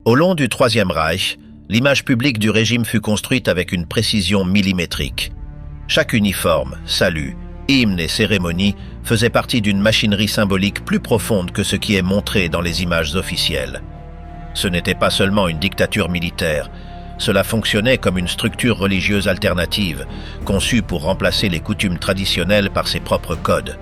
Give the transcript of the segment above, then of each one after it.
Au long du Troisième Reich, l'image publique du régime fut construite avec une précision millimétrique. Chaque uniforme, salut, hymne et cérémonie faisait partie d'une machinerie symbolique plus profonde que ce qui est montré dans les images officielles. Ce n'était pas seulement une dictature militaire, cela fonctionnait comme une structure religieuse alternative, conçue pour remplacer les coutumes traditionnelles par ses propres codes.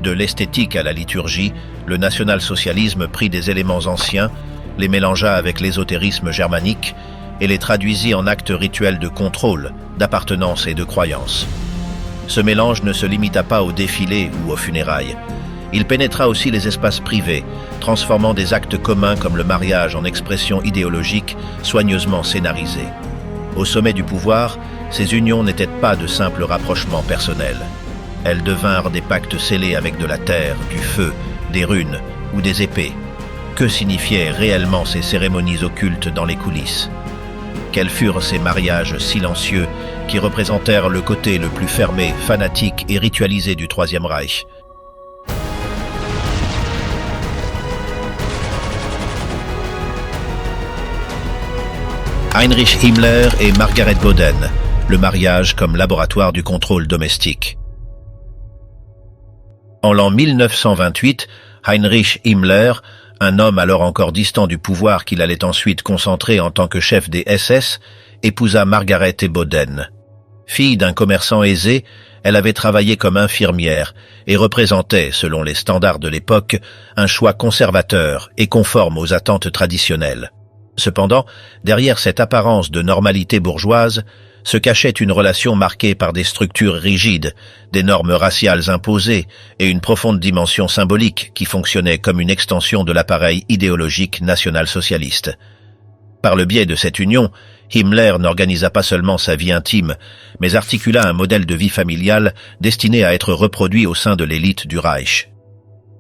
De l'esthétique à la liturgie, le national-socialisme prit des éléments anciens, les mélangea avec l'ésotérisme germanique et les traduisit en actes rituels de contrôle, d'appartenance et de croyance. Ce mélange ne se limita pas aux défilés ou aux funérailles. Il pénétra aussi les espaces privés, transformant des actes communs comme le mariage en expression idéologique soigneusement scénarisée. Au sommet du pouvoir, ces unions n'étaient pas de simples rapprochements personnels. Elles devinrent des pactes scellés avec de la terre, du feu, des runes ou des épées. Que signifiaient réellement ces cérémonies occultes dans les coulisses? Quels furent ces mariages silencieux qui représentèrent le côté le plus fermé, fanatique et ritualisé du Troisième Reich? Heinrich Himmler et Margaret Boden, le mariage comme laboratoire du contrôle domestique. En l'an 1928, Heinrich Himmler, un homme alors encore distant du pouvoir qu'il allait ensuite concentrer en tant que chef des SS, épousa Margaret Boden. Fille d'un commerçant aisé, elle avait travaillé comme infirmière et représentait, selon les standards de l'époque, un choix conservateur et conforme aux attentes traditionnelles. Cependant, derrière cette apparence de normalité bourgeoise, se cachait une relation marquée par des structures rigides, des normes raciales imposées et une profonde dimension symbolique qui fonctionnait comme une extension de l'appareil idéologique national-socialiste. Par le biais de cette union, Himmler n'organisa pas seulement sa vie intime, mais articula un modèle de vie familiale destiné à être reproduit au sein de l'élite du Reich.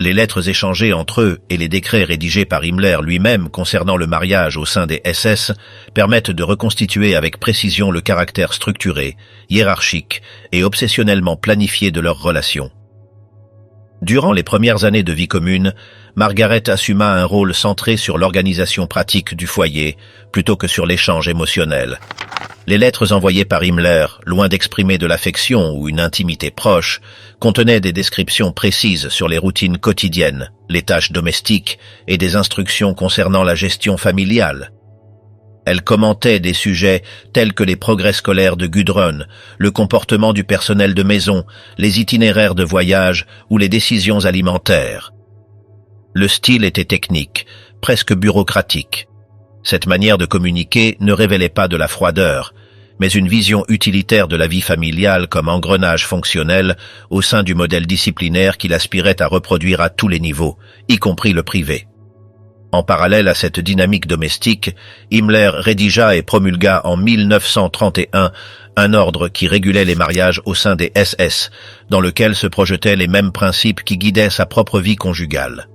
Les lettres échangées entre eux et les décrets rédigés par Himmler lui-même concernant le mariage au sein des SS permettent de reconstituer avec précision le caractère structuré, hiérarchique et obsessionnellement planifié de leur relation. Durant les premières années de vie commune, Margaret assuma un rôle centré sur l'organisation pratique du foyer plutôt que sur l'échange émotionnel. Les lettres envoyées par Himmler, loin d'exprimer de l'affection ou une intimité proche, contenaient des descriptions précises sur les routines quotidiennes, les tâches domestiques et des instructions concernant la gestion familiale. Elle commentait des sujets tels que les progrès scolaires de Gudrun, le comportement du personnel de maison, les itinéraires de voyage ou les décisions alimentaires. Le style était technique, presque bureaucratique. Cette manière de communiquer ne révélait pas de la froideur, mais une vision utilitaire de la vie familiale comme engrenage fonctionnel au sein du modèle disciplinaire qu'il aspirait à reproduire à tous les niveaux, y compris le privé. En parallèle à cette dynamique domestique, Himmler rédigea et promulgua en 1931 un ordre qui régulait les mariages au sein des SS, dans lequel se projetaient les mêmes principes qui guidaient sa propre vie conjugale.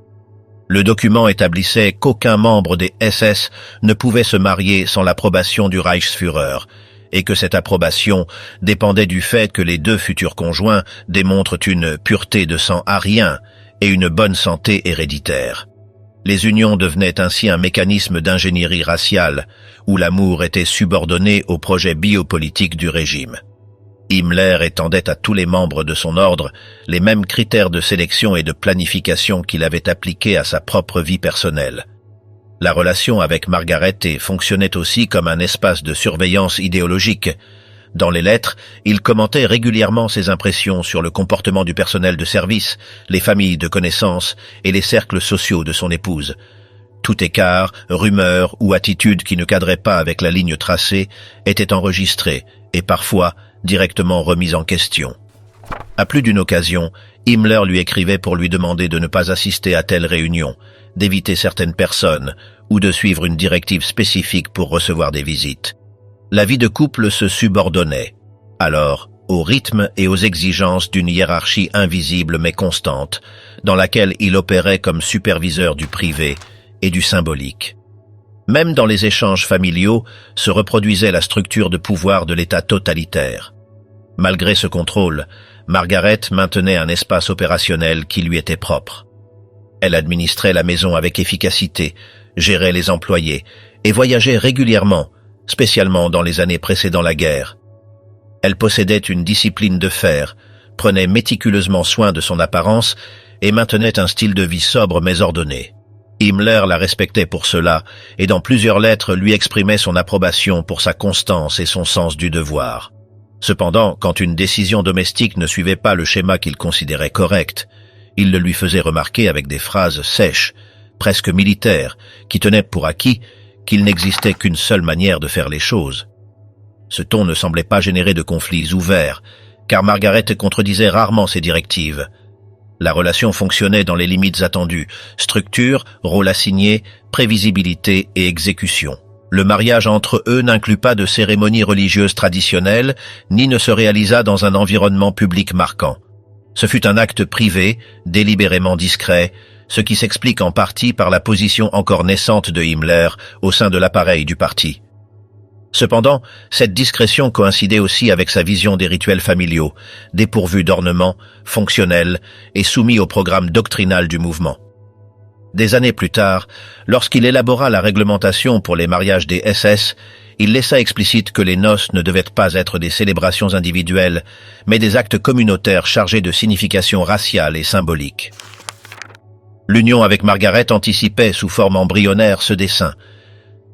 Le document établissait qu'aucun membre des SS ne pouvait se marier sans l'approbation du Reichsführer, et que cette approbation dépendait du fait que les deux futurs conjoints démontrent une pureté de sang arien et une bonne santé héréditaire. Les unions devenaient ainsi un mécanisme d'ingénierie raciale, où l'amour était subordonné au projet biopolitique du régime. Himmler étendait à tous les membres de son ordre les mêmes critères de sélection et de planification qu'il avait appliqués à sa propre vie personnelle. La relation avec Margaret fonctionnait aussi comme un espace de surveillance idéologique. Dans les lettres, il commentait régulièrement ses impressions sur le comportement du personnel de service, les familles de connaissances et les cercles sociaux de son épouse. Tout écart, rumeur ou attitude qui ne cadrait pas avec la ligne tracée était enregistré et parfois directement remis en question. À plus d'une occasion, Himmler lui écrivait pour lui demander de ne pas assister à telle réunion, d'éviter certaines personnes ou de suivre une directive spécifique pour recevoir des visites. La vie de couple se subordonnait, alors, au rythme et aux exigences d'une hiérarchie invisible mais constante, dans laquelle il opérait comme superviseur du privé et du symbolique. Même dans les échanges familiaux se reproduisait la structure de pouvoir de l'État totalitaire. Malgré ce contrôle, Margaret maintenait un espace opérationnel qui lui était propre. Elle administrait la maison avec efficacité, gérait les employés et voyageait régulièrement, spécialement dans les années précédant la guerre. Elle possédait une discipline de fer, prenait méticuleusement soin de son apparence et maintenait un style de vie sobre mais ordonné. Himmler la respectait pour cela et dans plusieurs lettres lui exprimait son approbation pour sa constance et son sens du devoir. Cependant, quand une décision domestique ne suivait pas le schéma qu'il considérait correct, il le lui faisait remarquer avec des phrases sèches, presque militaires, qui tenaient pour acquis qu'il n'existait qu'une seule manière de faire les choses. Ce ton ne semblait pas générer de conflits ouverts, car Margaret contredisait rarement ses directives. La relation fonctionnait dans les limites attendues, structure, rôle assigné, prévisibilité et exécution. Le mariage entre eux n'inclut pas de cérémonies religieuses traditionnelles, ni ne se réalisa dans un environnement public marquant. Ce fut un acte privé, délibérément discret, ce qui s'explique en partie par la position encore naissante de Himmler au sein de l'appareil du parti. Cependant, cette discrétion coïncidait aussi avec sa vision des rituels familiaux, dépourvus d'ornements, fonctionnels et soumis au programme doctrinal du mouvement. Des années plus tard, lorsqu'il élabora la réglementation pour les mariages des SS, il laissa explicite que les noces ne devaient pas être des célébrations individuelles, mais des actes communautaires chargés de signification raciale et symbolique. L'union avec Margaret anticipait sous forme embryonnaire ce dessein.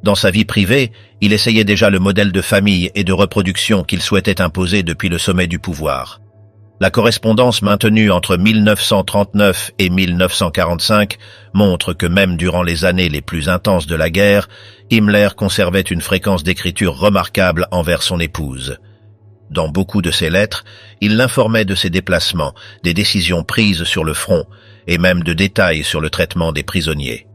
Dans sa vie privée, il essayait déjà le modèle de famille et de reproduction qu'il souhaitait imposer depuis le sommet du pouvoir. La correspondance maintenue entre 1939 et 1945 montre que même durant les années les plus intenses de la guerre, Himmler conservait une fréquence d'écriture remarquable envers son épouse. Dans beaucoup de ses lettres, il l'informait de ses déplacements, des décisions prises sur le front, et même de détails sur le traitement des prisonniers.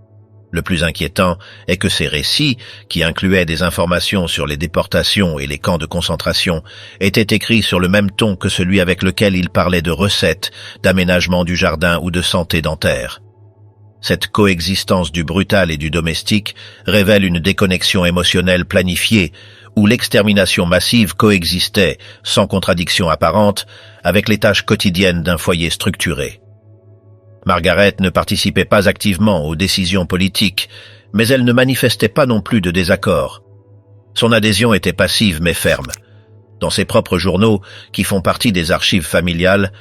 Le plus inquiétant est que ces récits, qui incluaient des informations sur les déportations et les camps de concentration, étaient écrits sur le même ton que celui avec lequel il parlait de recettes, d'aménagement du jardin ou de santé dentaire. Cette coexistence du brutal et du domestique révèle une déconnexion émotionnelle planifiée, où l'extermination massive coexistait, sans contradiction apparente, avec les tâches quotidiennes d'un foyer structuré. Margaret ne participait pas activement aux décisions politiques, mais elle ne manifestait pas non plus de désaccord. Son adhésion était passive mais ferme. Dans ses propres journaux, qui font partie des archives familiales,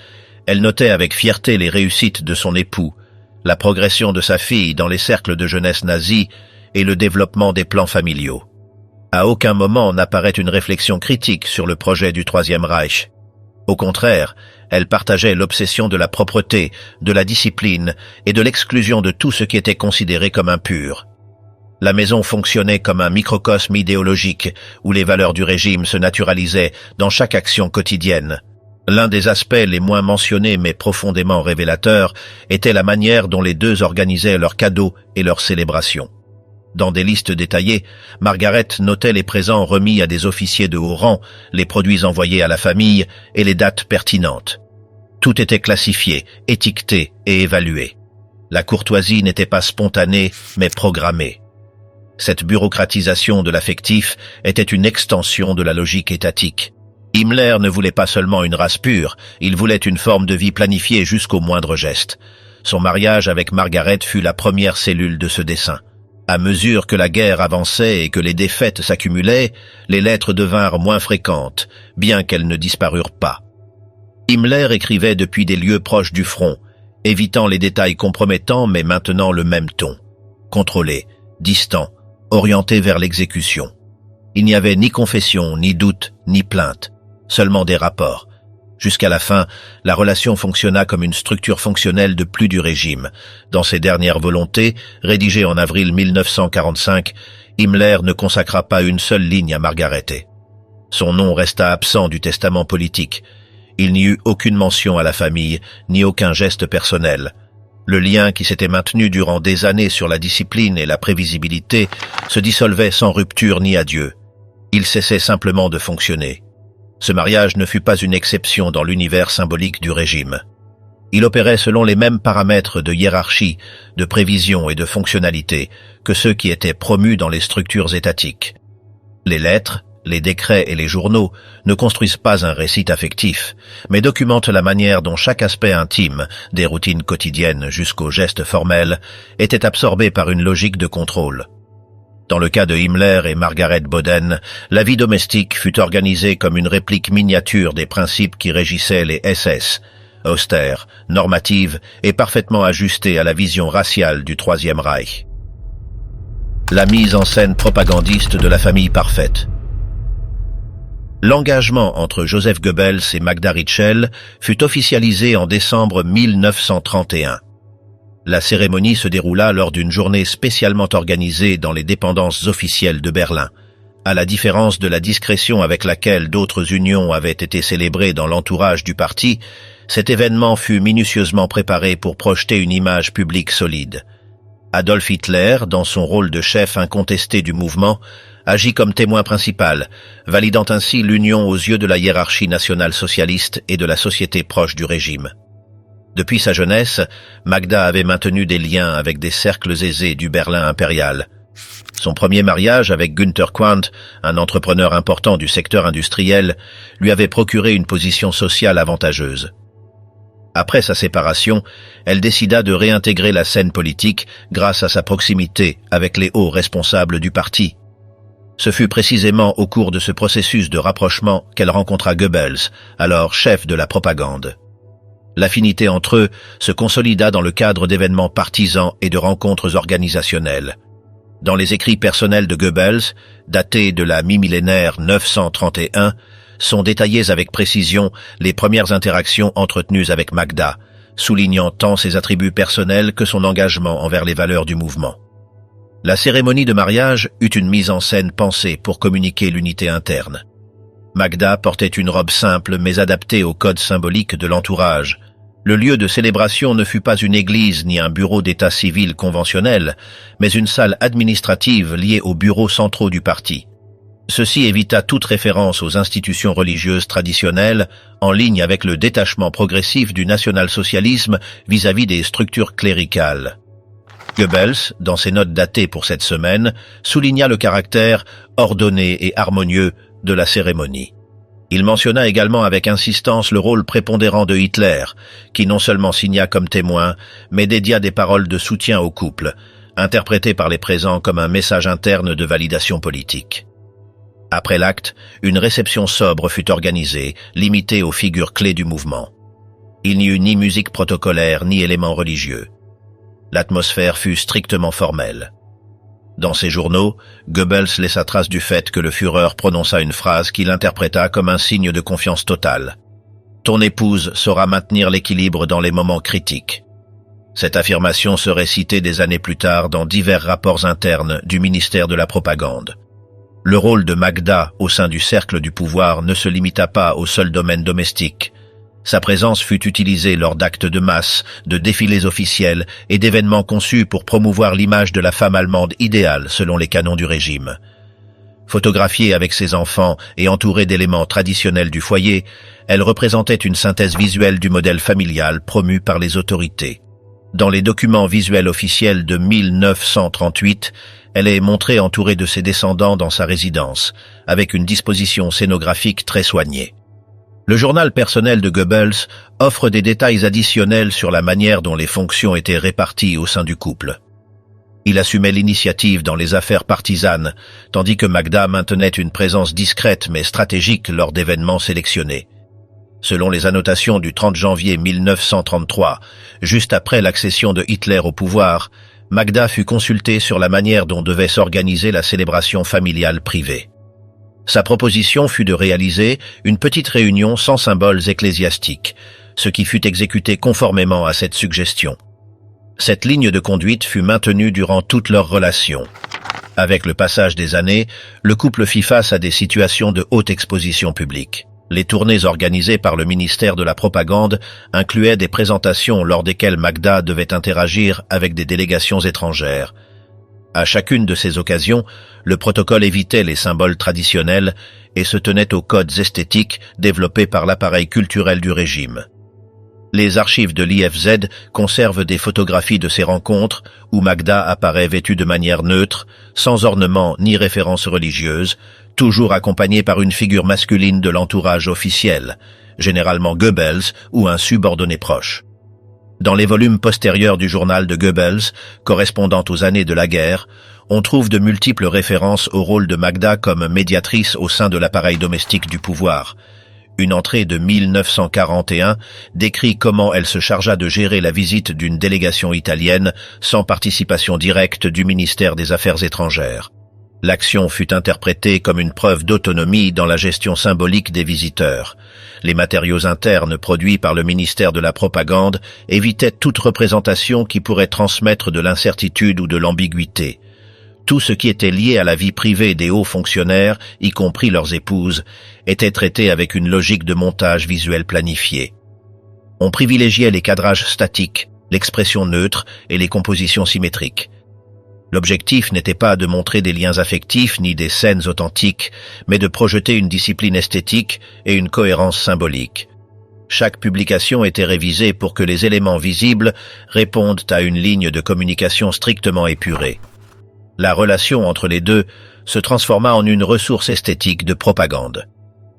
elle notait avec fierté les réussites de son époux, la progression de sa fille dans les cercles de jeunesse nazis et le développement des plans familiaux. À aucun moment n'apparaît une réflexion critique sur le projet du Troisième Reich. Au contraire, elle partageait l'obsession de la propreté, de la discipline et de l'exclusion de tout ce qui était considéré comme impur. La maison fonctionnait comme un microcosme idéologique où les valeurs du régime se naturalisaient dans chaque action quotidienne. L'un des aspects les moins mentionnés mais profondément révélateurs était la manière dont les deux organisaient leurs cadeaux et leurs célébrations. Dans des listes détaillées, Margaret notait les présents remis à des officiers de haut rang, les produits envoyés à la famille et les dates pertinentes. Tout était classifié, étiqueté et évalué. La courtoisie n'était pas spontanée, mais programmée. Cette bureaucratisation de l'affectif était une extension de la logique étatique. Himmler ne voulait pas seulement une race pure, il voulait une forme de vie planifiée jusqu'au moindre geste. Son mariage avec Margaret fut la première cellule de ce dessein. À mesure que la guerre avançait et que les défaites s'accumulaient, les lettres devinrent moins fréquentes, bien qu'elles ne disparurent pas. Himmler écrivait depuis des lieux proches du front, évitant les détails compromettants mais maintenant le même ton. Contrôlé, distant, orienté vers l'exécution. Il n'y avait ni confession, ni doute, ni plainte, seulement des rapports. Jusqu'à la fin, la relation fonctionna comme une structure fonctionnelle de plus du régime. Dans ses dernières volontés, rédigées en avril 1945, Himmler ne consacra pas une seule ligne à Margaret. Son nom resta absent du testament politique. Il n'y eut aucune mention à la famille, ni aucun geste personnel. Le lien qui s'était maintenu durant des années sur la discipline et la prévisibilité se dissolvait sans rupture ni adieu. Il cessait simplement de fonctionner. Ce mariage ne fut pas une exception dans l'univers symbolique du régime. Il opérait selon les mêmes paramètres de hiérarchie, de prévision et de fonctionnalité que ceux qui étaient promus dans les structures étatiques. Les lettres, les décrets et les journaux ne construisent pas un récit affectif, mais documentent la manière dont chaque aspect intime, des routines quotidiennes jusqu'aux gestes formels, était absorbé par une logique de contrôle. Dans le cas de Himmler et Margaret Boden, la vie domestique fut organisée comme une réplique miniature des principes qui régissaient les SS, austère, normative et parfaitement ajustée à la vision raciale du Troisième Reich. La mise en scène propagandiste de la famille parfaite. L'engagement entre Joseph Goebbels et Magda Ritschl fut officialisé en décembre 1931. La cérémonie se déroula lors d'une journée spécialement organisée dans les dépendances officielles de Berlin. À la différence de la discrétion avec laquelle d'autres unions avaient été célébrées dans l'entourage du parti, cet événement fut minutieusement préparé pour projeter une image publique solide. Adolf Hitler, dans son rôle de chef incontesté du mouvement, agit comme témoin principal, validant ainsi l'union aux yeux de la hiérarchie nationale-socialiste et de la société proche du régime. Depuis sa jeunesse, Magda avait maintenu des liens avec des cercles aisés du Berlin impérial. Son premier mariage avec Günther Quandt, un entrepreneur important du secteur industriel, lui avait procuré une position sociale avantageuse. Après sa séparation, elle décida de réintégrer la scène politique grâce à sa proximité avec les hauts responsables du parti. Ce fut précisément au cours de ce processus de rapprochement qu'elle rencontra Goebbels, alors chef de la propagande. L'affinité entre eux se consolida dans le cadre d'événements partisans et de rencontres organisationnelles. Dans les écrits personnels de Goebbels, datés de la mi-millénaire 931, sont détaillées avec précision les premières interactions entretenues avec Magda, soulignant tant ses attributs personnels que son engagement envers les valeurs du mouvement. La cérémonie de mariage eut une mise en scène pensée pour communiquer l'unité interne. Magda portait une robe simple mais adaptée au code symbolique de l'entourage. Le lieu de célébration ne fut pas une église ni un bureau d'état civil conventionnel, mais une salle administrative liée aux bureaux centraux du parti. Ceci évita toute référence aux institutions religieuses traditionnelles, en ligne avec le détachement progressif du national-socialisme vis-à-vis des structures cléricales. Goebbels, dans ses notes datées pour cette semaine, souligna le caractère ordonné et harmonieux de la cérémonie. Il mentionna également avec insistance le rôle prépondérant de Hitler, qui non seulement signa comme témoin, mais dédia des paroles de soutien au couple, interprétées par les présents comme un message interne de validation politique. Après l'acte, une réception sobre fut organisée, limitée aux figures clés du mouvement. Il n'y eut ni musique protocolaire ni éléments religieux. L'atmosphère fut strictement formelle. Dans ses journaux, Goebbels laissa trace du fait que le Führer prononça une phrase qu'il interpréta comme un signe de confiance totale. « Ton épouse saura maintenir l'équilibre dans les moments critiques ». Cette affirmation serait citée des années plus tard dans divers rapports internes du ministère de la Propagande. Le rôle de Magda au sein du cercle du pouvoir ne se limita pas au seul domaine domestique. Sa présence fut utilisée lors d'actes de masse, de défilés officiels et d'événements conçus pour promouvoir l'image de la femme allemande idéale selon les canons du régime. Photographiée avec ses enfants et entourée d'éléments traditionnels du foyer, elle représentait une synthèse visuelle du modèle familial promu par les autorités. Dans les documents visuels officiels de 1938, elle est montrée entourée de ses descendants dans sa résidence, avec une disposition scénographique très soignée. Le journal personnel de Goebbels offre des détails additionnels sur la manière dont les fonctions étaient réparties au sein du couple. Il assumait l'initiative dans les affaires partisanes, tandis que Magda maintenait une présence discrète mais stratégique lors d'événements sélectionnés. Selon les annotations du 30 janvier 1933, juste après l'accession de Hitler au pouvoir, Magda fut consultée sur la manière dont devait s'organiser la célébration familiale privée. Sa proposition fut de réaliser une petite réunion sans symboles ecclésiastiques, ce qui fut exécuté conformément à cette suggestion. Cette ligne de conduite fut maintenue durant toute leur relation. Avec le passage des années, le couple fit face à des situations de haute exposition publique. Les tournées organisées par le ministère de la Propagande incluaient des présentations lors desquelles Magda devait interagir avec des délégations étrangères. À chacune de ces occasions, le protocole évitait les symboles traditionnels et se tenait aux codes esthétiques développés par l'appareil culturel du régime. Les archives de l'IFZ conservent des photographies de ces rencontres où Magda apparaît vêtue de manière neutre, sans ornement ni référence religieuse, toujours accompagnée par une figure masculine de l'entourage officiel, généralement Goebbels ou un subordonné proche. Dans les volumes postérieurs du journal de Goebbels, correspondant aux années de la guerre, on trouve de multiples références au rôle de Magda comme médiatrice au sein de l'appareil domestique du pouvoir. Une entrée de 1941 décrit comment elle se chargea de gérer la visite d'une délégation italienne sans participation directe du ministère des Affaires étrangères. L'action fut interprétée comme une preuve d'autonomie dans la gestion symbolique des visiteurs. Les matériaux internes produits par le ministère de la Propagande évitaient toute représentation qui pourrait transmettre de l'incertitude ou de l'ambiguïté. Tout ce qui était lié à la vie privée des hauts fonctionnaires, y compris leurs épouses, était traité avec une logique de montage visuel planifié. On privilégiait les cadrages statiques, l'expression neutre et les compositions symétriques. L'objectif n'était pas de montrer des liens affectifs ni des scènes authentiques, mais de projeter une discipline esthétique et une cohérence symbolique. Chaque publication était révisée pour que les éléments visibles répondent à une ligne de communication strictement épurée. La relation entre les deux se transforma en une ressource esthétique de propagande.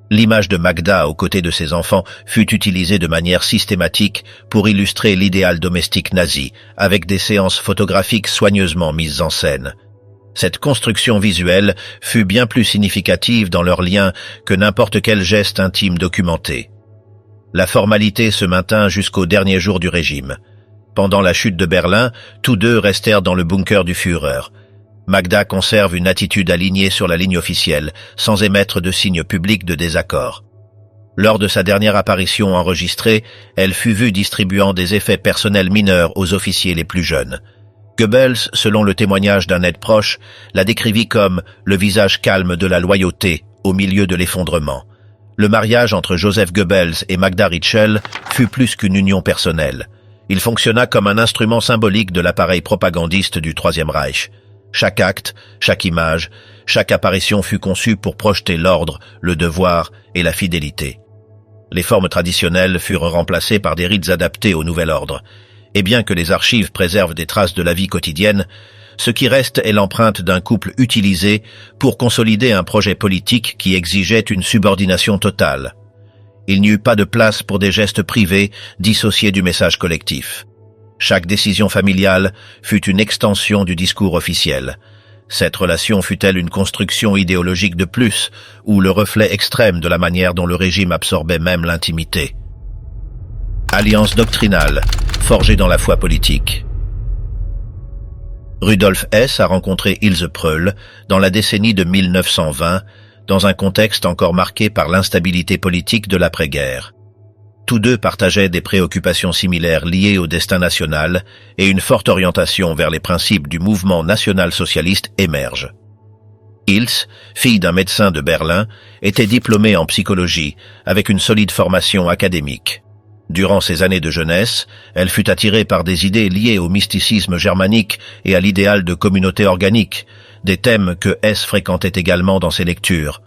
L'image de Magda aux côtés de ses enfants fut utilisée de manière systématique pour illustrer l'idéal domestique nazi, avec des séances photographiques soigneusement mises en scène. Cette construction visuelle fut bien plus significative dans leur lien que n'importe quel geste intime documenté. La formalité se maintint jusqu'au dernier jour du régime. Pendant la chute de Berlin, tous deux restèrent dans le bunker du Führer. Magda conserve une attitude alignée sur la ligne officielle, sans émettre de signes publics de désaccord. Lors de sa dernière apparition enregistrée, elle fut vue distribuant des effets personnels mineurs aux officiers les plus jeunes. Goebbels, selon le témoignage d'un aide proche, la décrivit comme « le visage calme de la loyauté au milieu de l'effondrement ». Le mariage entre Joseph Goebbels et Magda Ritschl fut plus qu'une union personnelle. Il fonctionna comme un instrument symbolique de l'appareil propagandiste du Troisième Reich. Chaque acte, chaque image, chaque apparition fut conçue pour projeter l'ordre, le devoir et la fidélité. Les formes traditionnelles furent remplacées par des rites adaptés au nouvel ordre. Et bien que les archives préservent des traces de la vie quotidienne, ce qui reste est l'empreinte d'un couple utilisé pour consolider un projet politique qui exigeait une subordination totale. Il n'y eut pas de place pour des gestes privés dissociés du message collectif. Chaque décision familiale fut une extension du discours officiel. Cette relation fut-elle une construction idéologique de plus, ou le reflet extrême de la manière dont le régime absorbait même l'intimité? Alliance doctrinale, forgée dans la foi politique. Rudolf Hess a rencontré Ilse Pröll dans la décennie de 1920, dans un contexte encore marqué par l'instabilité politique de l'après-guerre. Tous deux partageaient des préoccupations similaires liées au destin national et une forte orientation vers les principes du mouvement national-socialiste émerge. Ilse, fille d'un médecin de Berlin, était diplômée en psychologie avec une solide formation académique. Durant ses années de jeunesse, elle fut attirée par des idées liées au mysticisme germanique et à l'idéal de communauté organique, des thèmes que Hess fréquentait également dans ses lectures.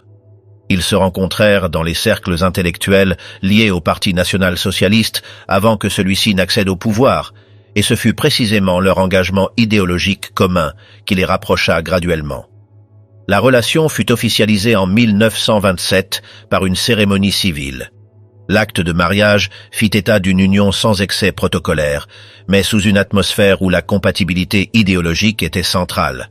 Ils se rencontrèrent dans les cercles intellectuels liés au Parti national-socialiste avant que celui-ci n'accède au pouvoir, et ce fut précisément leur engagement idéologique commun qui les rapprocha graduellement. La relation fut officialisée en 1927 par une cérémonie civile. L'acte de mariage fit état d'une union sans excès protocolaire, mais sous une atmosphère où la compatibilité idéologique était centrale.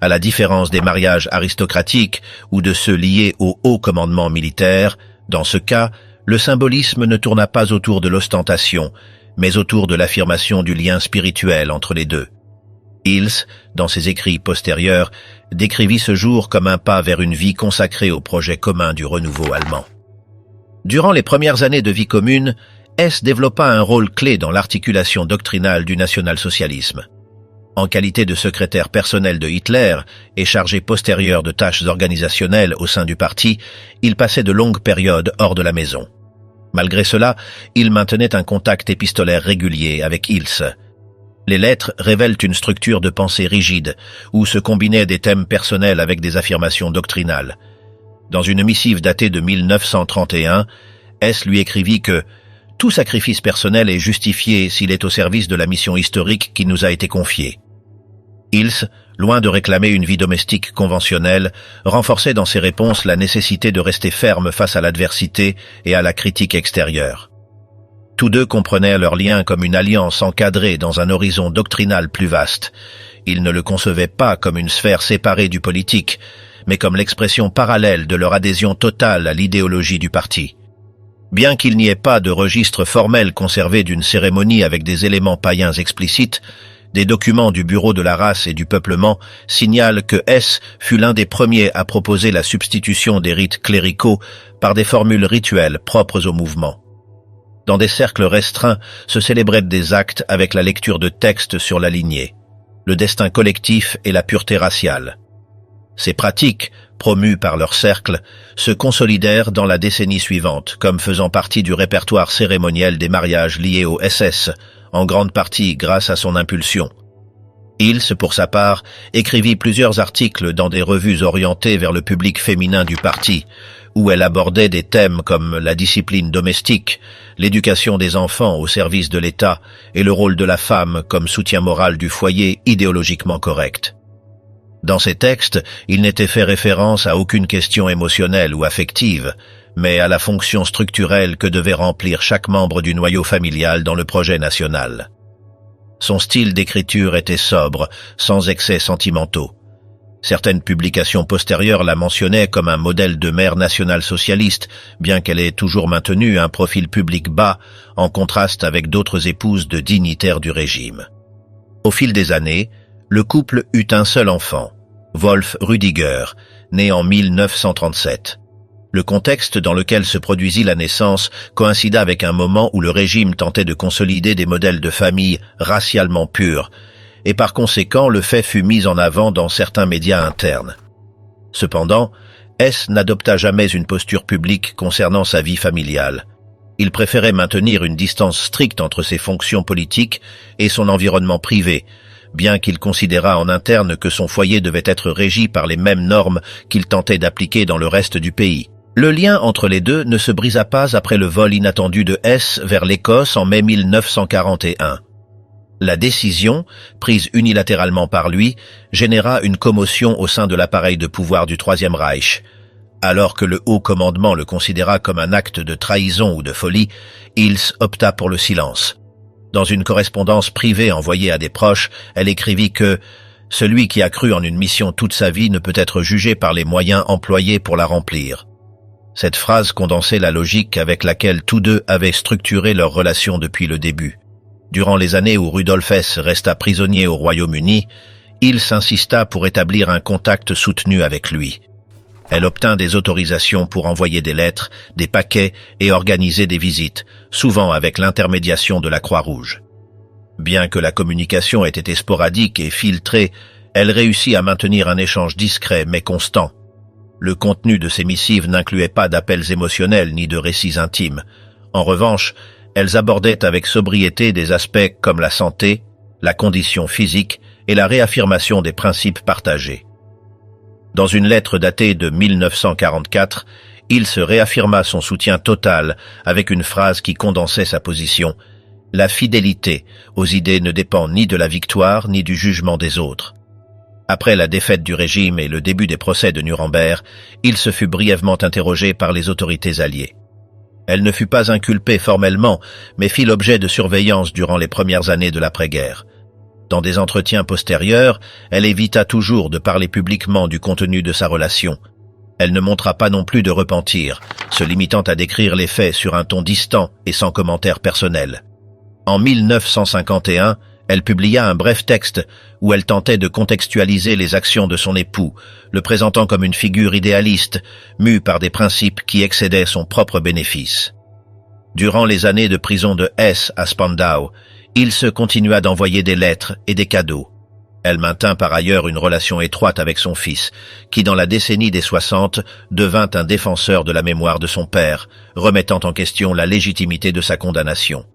À la différence des mariages aristocratiques ou de ceux liés au haut commandement militaire, dans ce cas, le symbolisme ne tourna pas autour de l'ostentation, mais autour de l'affirmation du lien spirituel entre les deux. Ilse, dans ses écrits postérieurs, décrivit ce jour comme un pas vers une vie consacrée au projet commun du renouveau allemand. Durant les premières années de vie commune, Hess développa un rôle clé dans l'articulation doctrinale du national-socialisme. En qualité de secrétaire personnel de Hitler et chargé postérieur de tâches organisationnelles au sein du parti, il passait de longues périodes hors de la maison. Malgré cela, il maintenait un contact épistolaire régulier avec Ilse. Les lettres révèlent une structure de pensée rigide, où se combinaient des thèmes personnels avec des affirmations doctrinales. Dans une missive datée de 1931, Hess lui écrivit que « Tout sacrifice personnel est justifié s'il est au service de la mission historique qui nous a été confiée. » Ilse, loin de réclamer une vie domestique conventionnelle, renforçait dans ses réponses la nécessité de rester ferme face à l'adversité et à la critique extérieure. Tous deux comprenaient leur lien comme une alliance encadrée dans un horizon doctrinal plus vaste, Ils ne le concevaient pas comme une sphère séparée du politique, mais comme l'expression parallèle de leur adhésion totale à l'idéologie du parti. Bien qu'il n'y ait pas de registre formel conservé d'une cérémonie avec des éléments païens explicites, des documents du Bureau de la race et du peuplement signalent que S fut l'un des premiers à proposer la substitution des rites cléricaux par des formules rituelles propres au mouvement. Dans des cercles restreints se célébraient des actes avec la lecture de textes sur la lignée, le destin collectif et la pureté raciale. Ces pratiques, promues par leur cercle, se consolidèrent dans la décennie suivante, comme faisant partie du répertoire cérémoniel des mariages liés au SS, en grande partie grâce à son impulsion. Hills, pour sa part, écrivit plusieurs articles dans des revues orientées vers le public féminin du parti, où elle abordait des thèmes comme la discipline domestique, l'éducation des enfants au service de l'État et le rôle de la femme comme soutien moral du foyer idéologiquement correct. Dans ces textes, il n'était fait référence à aucune question émotionnelle ou affective, mais à la fonction structurelle que devait remplir chaque membre du noyau familial dans le projet national. Son style d'écriture était sobre, sans excès sentimentaux. Certaines publications postérieures la mentionnaient comme un modèle de mère national-socialiste, bien qu'elle ait toujours maintenu un profil public bas, en contraste avec d'autres épouses de dignitaires du régime. Au fil des années, le couple eut un seul enfant, Wolf Rüdiger, né en 1937. Le contexte dans lequel se produisit la naissance coïncida avec un moment où le régime tentait de consolider des modèles de famille racialement purs, et par conséquent le fait fut mis en avant dans certains médias internes. Cependant, S n'adopta jamais une posture publique concernant sa vie familiale. Il préférait maintenir une distance stricte entre ses fonctions politiques et son environnement privé, bien qu'il considérât en interne que son foyer devait être régi par les mêmes normes qu'il tentait d'appliquer dans le reste du pays. Le lien entre les deux ne se brisa pas après le vol inattendu de S vers l'Écosse en mai 1941. La décision, prise unilatéralement par lui, généra une commotion au sein de l'appareil de pouvoir du Troisième Reich. Alors que le haut commandement le considéra comme un acte de trahison ou de folie, Hills opta pour le silence. Dans une correspondance privée envoyée à des proches, elle écrivit que « Celui qui a cru en une mission toute sa vie ne peut être jugé par les moyens employés pour la remplir. » Cette phrase condensait la logique avec laquelle tous deux avaient structuré leur relation depuis le début. Durant les années où Rudolf Hess resta prisonnier au Royaume-Uni, Hills insista pour établir un contact soutenu avec lui. Elle obtint des autorisations pour envoyer des lettres, des paquets et organiser des visites, souvent avec l'intermédiation de la Croix-Rouge. Bien que la communication ait été sporadique et filtrée, elle réussit à maintenir un échange discret mais constant. Le contenu de ces missives n'incluait pas d'appels émotionnels ni de récits intimes. En revanche, elles abordaient avec sobriété des aspects comme la santé, la condition physique et la réaffirmation des principes partagés. Dans une lettre datée de 1944, il se réaffirma son soutien total avec une phrase qui condensait sa position. « La fidélité aux idées ne dépend ni de la victoire ni du jugement des autres. » Après la défaite du régime et le début des procès de Nuremberg, il se fut brièvement interrogé par les autorités alliées. Elle ne fut pas inculpée formellement, mais fit l'objet de surveillance durant les premières années de l'après-guerre. Dans des entretiens postérieurs, elle évita toujours de parler publiquement du contenu de sa relation. Elle ne montra pas non plus de repentir, se limitant à décrire les faits sur un ton distant et sans commentaire personnel. En 1951, elle publia un bref texte où elle tentait de contextualiser les actions de son époux, le présentant comme une figure idéaliste, mue par des principes qui excédaient son propre bénéfice. Durant les années de prison de Hess à Spandau, il se continua d'envoyer des lettres et des cadeaux. Elle maintint par ailleurs une relation étroite avec son fils, qui dans la décennie des 60 devint un défenseur de la mémoire de son père, remettant en question la légitimité de sa condamnation.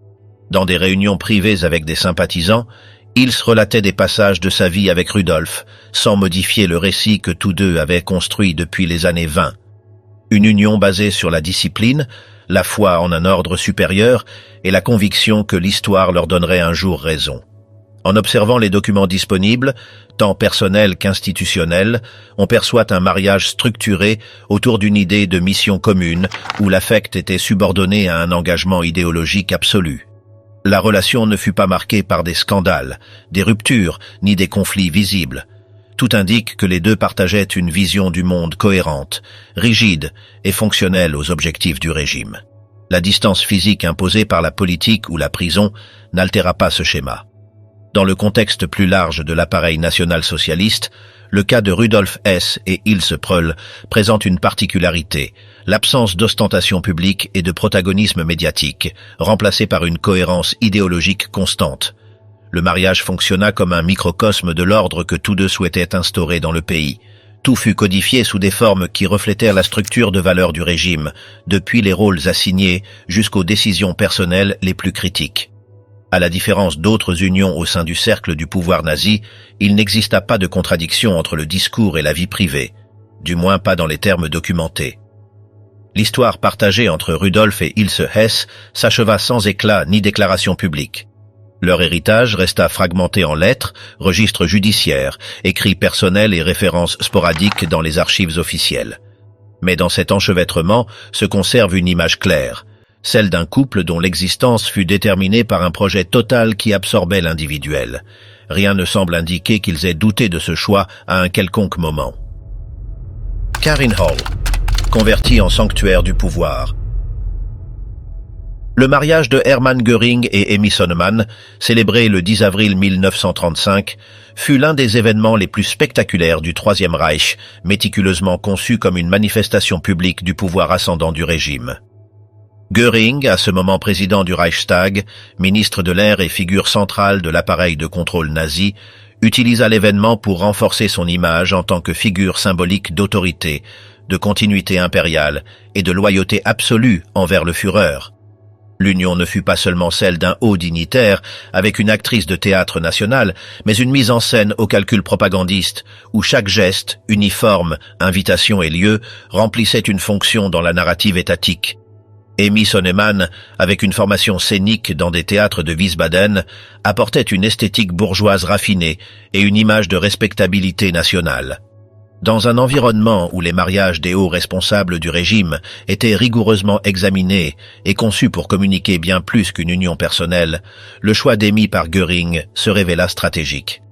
Dans des réunions privées avec des sympathisants, Hills relatait des passages de sa vie avec Rudolf, sans modifier le récit que tous deux avaient construit depuis les années 20. Une union basée sur la discipline, la foi en un ordre supérieur et la conviction que l'histoire leur donnerait un jour raison. En observant les documents disponibles, tant personnels qu'institutionnels, on perçoit un mariage structuré autour d'une idée de mission commune où l'affect était subordonné à un engagement idéologique absolu. La relation ne fut pas marquée par des scandales, des ruptures, ni des conflits visibles. Tout indique que les deux partageaient une vision du monde cohérente, rigide et fonctionnelle aux objectifs du régime. La distance physique imposée par la politique ou la prison n'altéra pas ce schéma. Dans le contexte plus large de l'appareil national-socialiste, le cas de Rudolf Hess et Ilse Pröll présente une particularité, l'absence d'ostentation publique et de protagonisme médiatique, remplacée par une cohérence idéologique constante. Le mariage fonctionna comme un microcosme de l'ordre que tous deux souhaitaient instaurer dans le pays. Tout fut codifié sous des formes qui reflétèrent la structure de valeurs du régime, depuis les rôles assignés jusqu'aux décisions personnelles les plus critiques. À la différence d'autres unions au sein du cercle du pouvoir nazi, il n'exista pas de contradiction entre le discours et la vie privée, du moins pas dans les termes documentés. L'histoire partagée entre Rudolf et Ilse Hess s'acheva sans éclat ni déclaration publique. Leur héritage resta fragmenté en lettres, registres judiciaires, écrits personnels et références sporadiques dans les archives officielles. Mais dans cet enchevêtrement se conserve une image claire, celle d'un couple dont l'existence fut déterminée par un projet total qui absorbait l'individuel. Rien ne semble indiquer qu'ils aient douté de ce choix à un quelconque moment. Karin-Hall, convertie en sanctuaire du pouvoir. Le mariage de Hermann Göring et Emmy Sonnemann, célébré le 10 avril 1935, fut l'un des événements les plus spectaculaires du Troisième Reich, méticuleusement conçu comme une manifestation publique du pouvoir ascendant du régime. Göring, à ce moment président du Reichstag, ministre de l'Air et figure centrale de l'appareil de contrôle nazi, utilisa l'événement pour renforcer son image en tant que figure symbolique d'autorité, de continuité impériale et de loyauté absolue envers le Führer. L'union ne fut pas seulement celle d'un haut dignitaire avec une actrice de théâtre national, mais une mise en scène au calcul propagandiste, où chaque geste, uniforme, invitation et lieu remplissait une fonction dans la narrative étatique. Emmy Sonnemann, avec une formation scénique dans des théâtres de Wiesbaden, apportait une esthétique bourgeoise raffinée et une image de respectabilité nationale. Dans un environnement où les mariages des hauts responsables du régime étaient rigoureusement examinés et conçus pour communiquer bien plus qu'une union personnelle, le choix d'Emmy par Göring se révéla stratégique.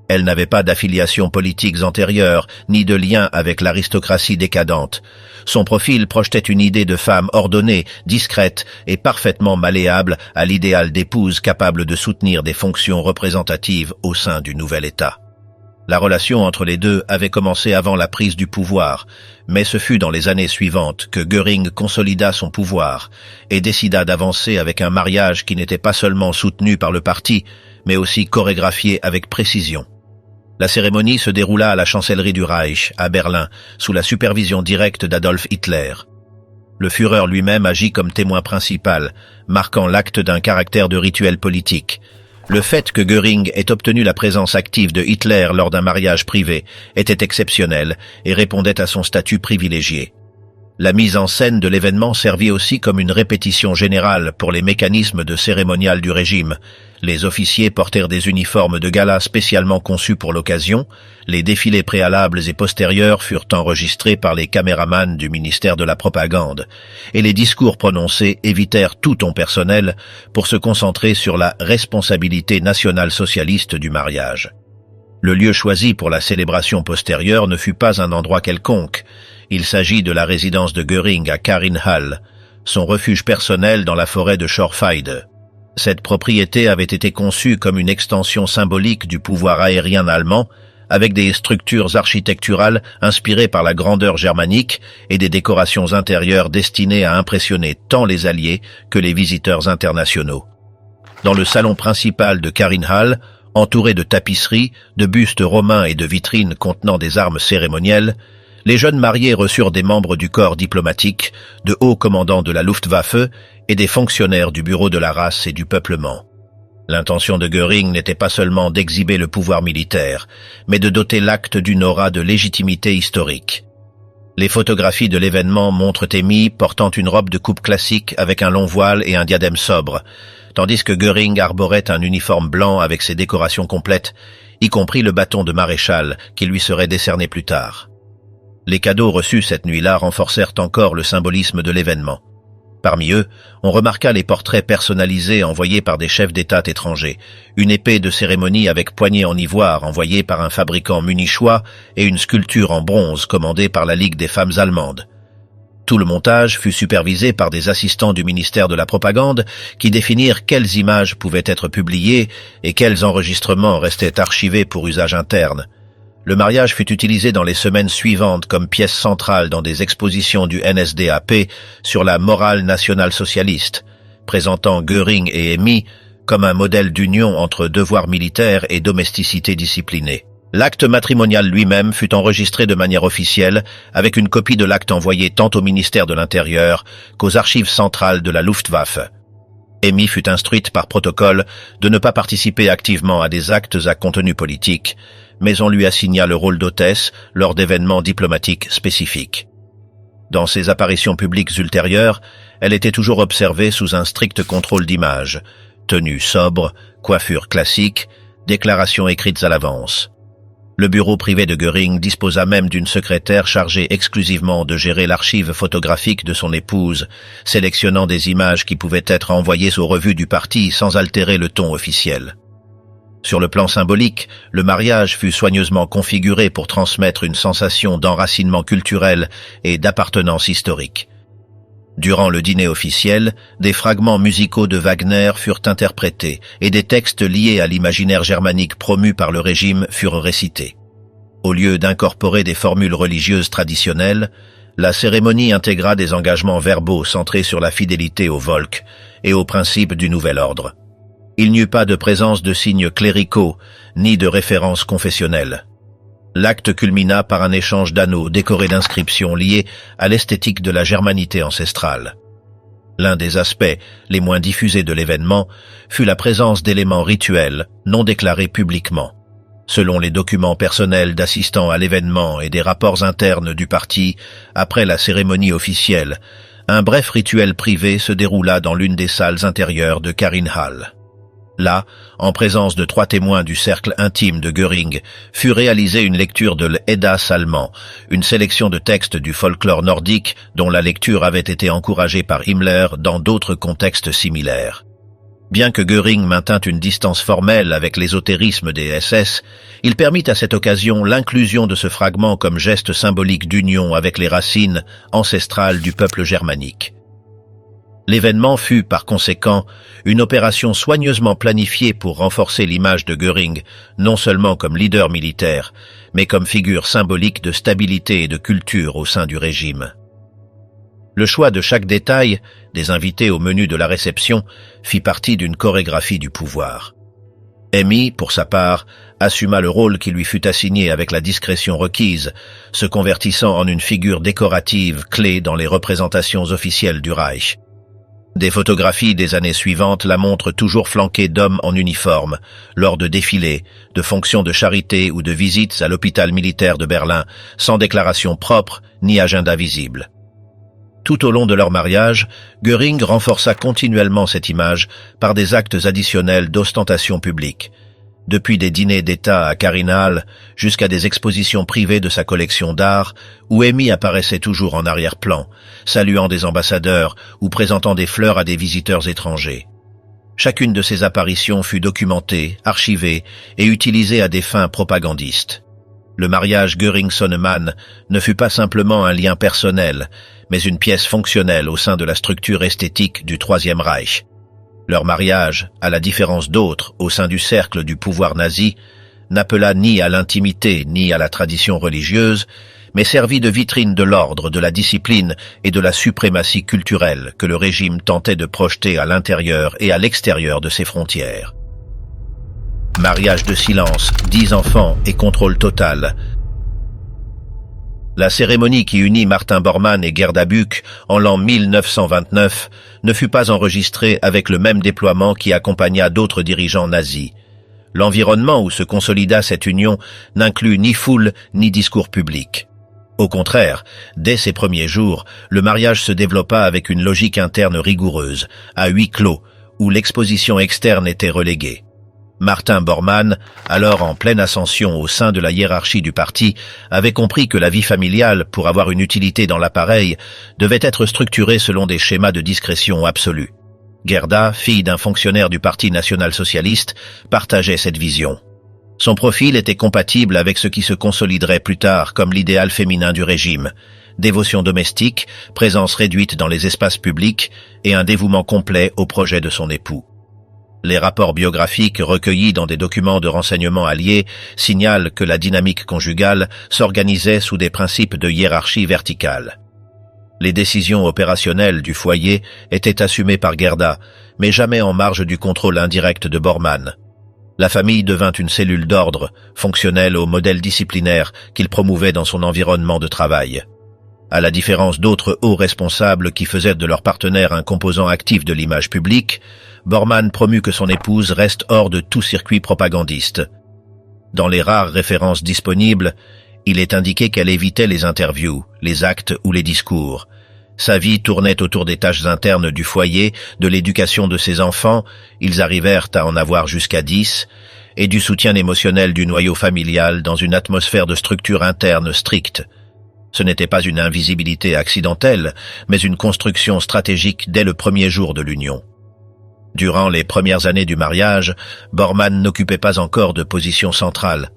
Elle n'avait pas d'affiliations politiques antérieures, ni de lien avec l'aristocratie décadente. Son profil projetait une idée de femme ordonnée, discrète et parfaitement malléable à l'idéal d'épouse capable de soutenir des fonctions représentatives au sein du nouvel État. La relation entre les deux avait commencé avant la prise du pouvoir, mais ce fut dans les années suivantes que Göring consolida son pouvoir et décida d'avancer avec un mariage qui n'était pas seulement soutenu par le parti, mais aussi chorégraphié avec précision. La cérémonie se déroula à la chancellerie du Reich, à Berlin, sous la supervision directe d'Adolf Hitler. Le Führer lui-même agit comme témoin principal, marquant l'acte d'un caractère de rituel politique. Le fait que Göring ait obtenu la présence active de Hitler lors d'un mariage privé était exceptionnel et répondait à son statut privilégié. La mise en scène de l'événement servit aussi comme une répétition générale pour les mécanismes de cérémonial du régime. Les officiers portèrent des uniformes de gala spécialement conçus pour l'occasion, les défilés préalables et postérieurs furent enregistrés par les caméramans du ministère de la Propagande, et les discours prononcés évitèrent tout ton personnel pour se concentrer sur la responsabilité nationale-socialiste du mariage. Le lieu choisi pour la célébration postérieure ne fut pas un endroit quelconque. Il s'agit de la résidence de Göring à Karin-Hall, son refuge personnel dans la forêt de Schorfheide. Cette propriété avait été conçue comme une extension symbolique du pouvoir aérien allemand, avec des structures architecturales inspirées par la grandeur germanique et des décorations intérieures destinées à impressionner tant les Alliés que les visiteurs internationaux. Dans le salon principal de Karin-Hall, entouré de tapisseries, de bustes romains et de vitrines contenant des armes cérémonielles, les jeunes mariés reçurent des membres du corps diplomatique, de hauts commandants de la Luftwaffe et des fonctionnaires du bureau de la race et du peuplement. L'intention de Göring n'était pas seulement d'exhiber le pouvoir militaire, mais de doter l'acte d'une aura de légitimité historique. Les photographies de l'événement montrent Emmy portant une robe de coupe classique avec un long voile et un diadème sobre, tandis que Göring arborait un uniforme blanc avec ses décorations complètes, y compris le bâton de maréchal qui lui serait décerné plus tard. Les cadeaux reçus cette nuit-là renforcèrent encore le symbolisme de l'événement. Parmi eux, on remarqua les portraits personnalisés envoyés par des chefs d'État étrangers, une épée de cérémonie avec poignée en ivoire envoyée par un fabricant munichois et une sculpture en bronze commandée par la Ligue des femmes allemandes. Tout le montage fut supervisé par des assistants du ministère de la Propagande qui définirent quelles images pouvaient être publiées et quels enregistrements restaient archivés pour usage interne. Le mariage fut utilisé dans les semaines suivantes comme pièce centrale dans des expositions du NSDAP sur la morale nationale-socialiste, présentant Göring et Emmy comme un modèle d'union entre devoir militaire et domesticité disciplinée. L'acte matrimonial lui-même fut enregistré de manière officielle avec une copie de l'acte envoyé tant au ministère de l'Intérieur qu'aux archives centrales de la Luftwaffe. Emmy fut instruite par protocole de ne pas participer activement à des actes à contenu politique, mais on lui assigna le rôle d'hôtesse lors d'événements diplomatiques spécifiques. Dans ses apparitions publiques ultérieures, elle était toujours observée sous un strict contrôle d'image, tenue sobre, coiffure classique, déclarations écrites à l'avance. Le bureau privé de Göring disposa même d'une secrétaire chargée exclusivement de gérer l'archive photographique de son épouse, sélectionnant des images qui pouvaient être envoyées aux revues du parti sans altérer le ton officiel. Sur le plan symbolique, le mariage fut soigneusement configuré pour transmettre une sensation d'enracinement culturel et d'appartenance historique. Durant le dîner officiel, des fragments musicaux de Wagner furent interprétés et des textes liés à l'imaginaire germanique promu par le régime furent récités. Au lieu d'incorporer des formules religieuses traditionnelles, la cérémonie intégra des engagements verbaux centrés sur la fidélité au Volk et aux principes du nouvel ordre. Il n'y eut pas de présence de signes cléricaux, ni de références confessionnelles. L'acte culmina par un échange d'anneaux décorés d'inscriptions liées à l'esthétique de la germanité ancestrale. L'un des aspects les moins diffusés de l'événement fut la présence d'éléments rituels non déclarés publiquement. Selon les documents personnels d'assistants à l'événement et des rapports internes du parti, après la cérémonie officielle, un bref rituel privé se déroula dans l'une des salles intérieures de Karinhal. Là, en présence de 3 témoins du cercle intime de Göring, fut réalisée une lecture de l'Edda Salman, une sélection de textes du folklore nordique dont la lecture avait été encouragée par Himmler dans d'autres contextes similaires. Bien que Göring maintint une distance formelle avec l'ésotérisme des SS, il permit à cette occasion l'inclusion de ce fragment comme geste symbolique d'union avec les racines ancestrales du peuple germanique. L'événement fut, par conséquent, une opération soigneusement planifiée pour renforcer l'image de Göring, non seulement comme leader militaire, mais comme figure symbolique de stabilité et de culture au sein du régime. Le choix de chaque détail, des invités au menu de la réception, fit partie d'une chorégraphie du pouvoir. Emmy, pour sa part, assuma le rôle qui lui fut assigné avec la discrétion requise, se convertissant en une figure décorative clé dans les représentations officielles du Reich. Des photographies des années suivantes la montrent toujours flanquée d'hommes en uniforme, lors de défilés, de fonctions de charité ou de visites à l'hôpital militaire de Berlin, sans déclaration propre ni agenda visible. Tout au long de leur mariage, Göring renforça continuellement cette image par des actes additionnels d'ostentation publique, depuis des dîners d'État à Karinhal jusqu'à des expositions privées de sa collection d'art, où Emmy apparaissait toujours en arrière-plan, saluant des ambassadeurs ou présentant des fleurs à des visiteurs étrangers. Chacune de ces apparitions fut documentée, archivée et utilisée à des fins propagandistes. Le mariage Göring-Sonnemann ne fut pas simplement un lien personnel, mais une pièce fonctionnelle au sein de la structure esthétique du Troisième Reich. Leur mariage, à la différence d'autres au sein du cercle du pouvoir nazi, n'appela ni à l'intimité ni à la tradition religieuse, mais servit de vitrine de l'ordre, de la discipline et de la suprématie culturelle que le régime tentait de projeter à l'intérieur et à l'extérieur de ses frontières. Mariage de silence, 10 enfants et contrôle total. La cérémonie qui unit Martin Bormann et Gerda Buck en l'an 1929 ne fut pas enregistrée avec le même déploiement qui accompagna d'autres dirigeants nazis. L'environnement où se consolida cette union n'inclut ni foule ni discours public. Au contraire, dès ses premiers jours, le mariage se développa avec une logique interne rigoureuse, à huis clos, où l'exposition externe était reléguée. Martin Bormann, alors en pleine ascension au sein de la hiérarchie du parti, avait compris que la vie familiale, pour avoir une utilité dans l'appareil, devait être structurée selon des schémas de discrétion absolue. Gerda, fille d'un fonctionnaire du Parti national-socialiste, partageait cette vision. Son profil était compatible avec ce qui se consoliderait plus tard comme l'idéal féminin du régime: dévotion domestique, présence réduite dans les espaces publics et un dévouement complet au projet de son époux. Les rapports biographiques recueillis dans des documents de renseignement alliés signalent que la dynamique conjugale s'organisait sous des principes de hiérarchie verticale. Les décisions opérationnelles du foyer étaient assumées par Gerda, mais jamais en marge du contrôle indirect de Bormann. La famille devint une cellule d'ordre, fonctionnelle au modèle disciplinaire qu'il promouvait dans son environnement de travail. À la différence d'autres hauts responsables qui faisaient de leur partenaire un composant actif de l'image publique, Bormann promut que son épouse reste hors de tout circuit propagandiste. Dans les rares références disponibles, il est indiqué qu'elle évitait les interviews, les actes ou les discours. Sa vie tournait autour des tâches internes du foyer, de l'éducation de ses enfants, ils arrivèrent à en avoir jusqu'à 10, et du soutien émotionnel du noyau familial dans une atmosphère de structure interne stricte. Ce n'était pas une invisibilité accidentelle, mais une construction stratégique dès le premier jour de l'union. Durant les premières années du mariage, Bormann n'occupait pas encore de position centrale.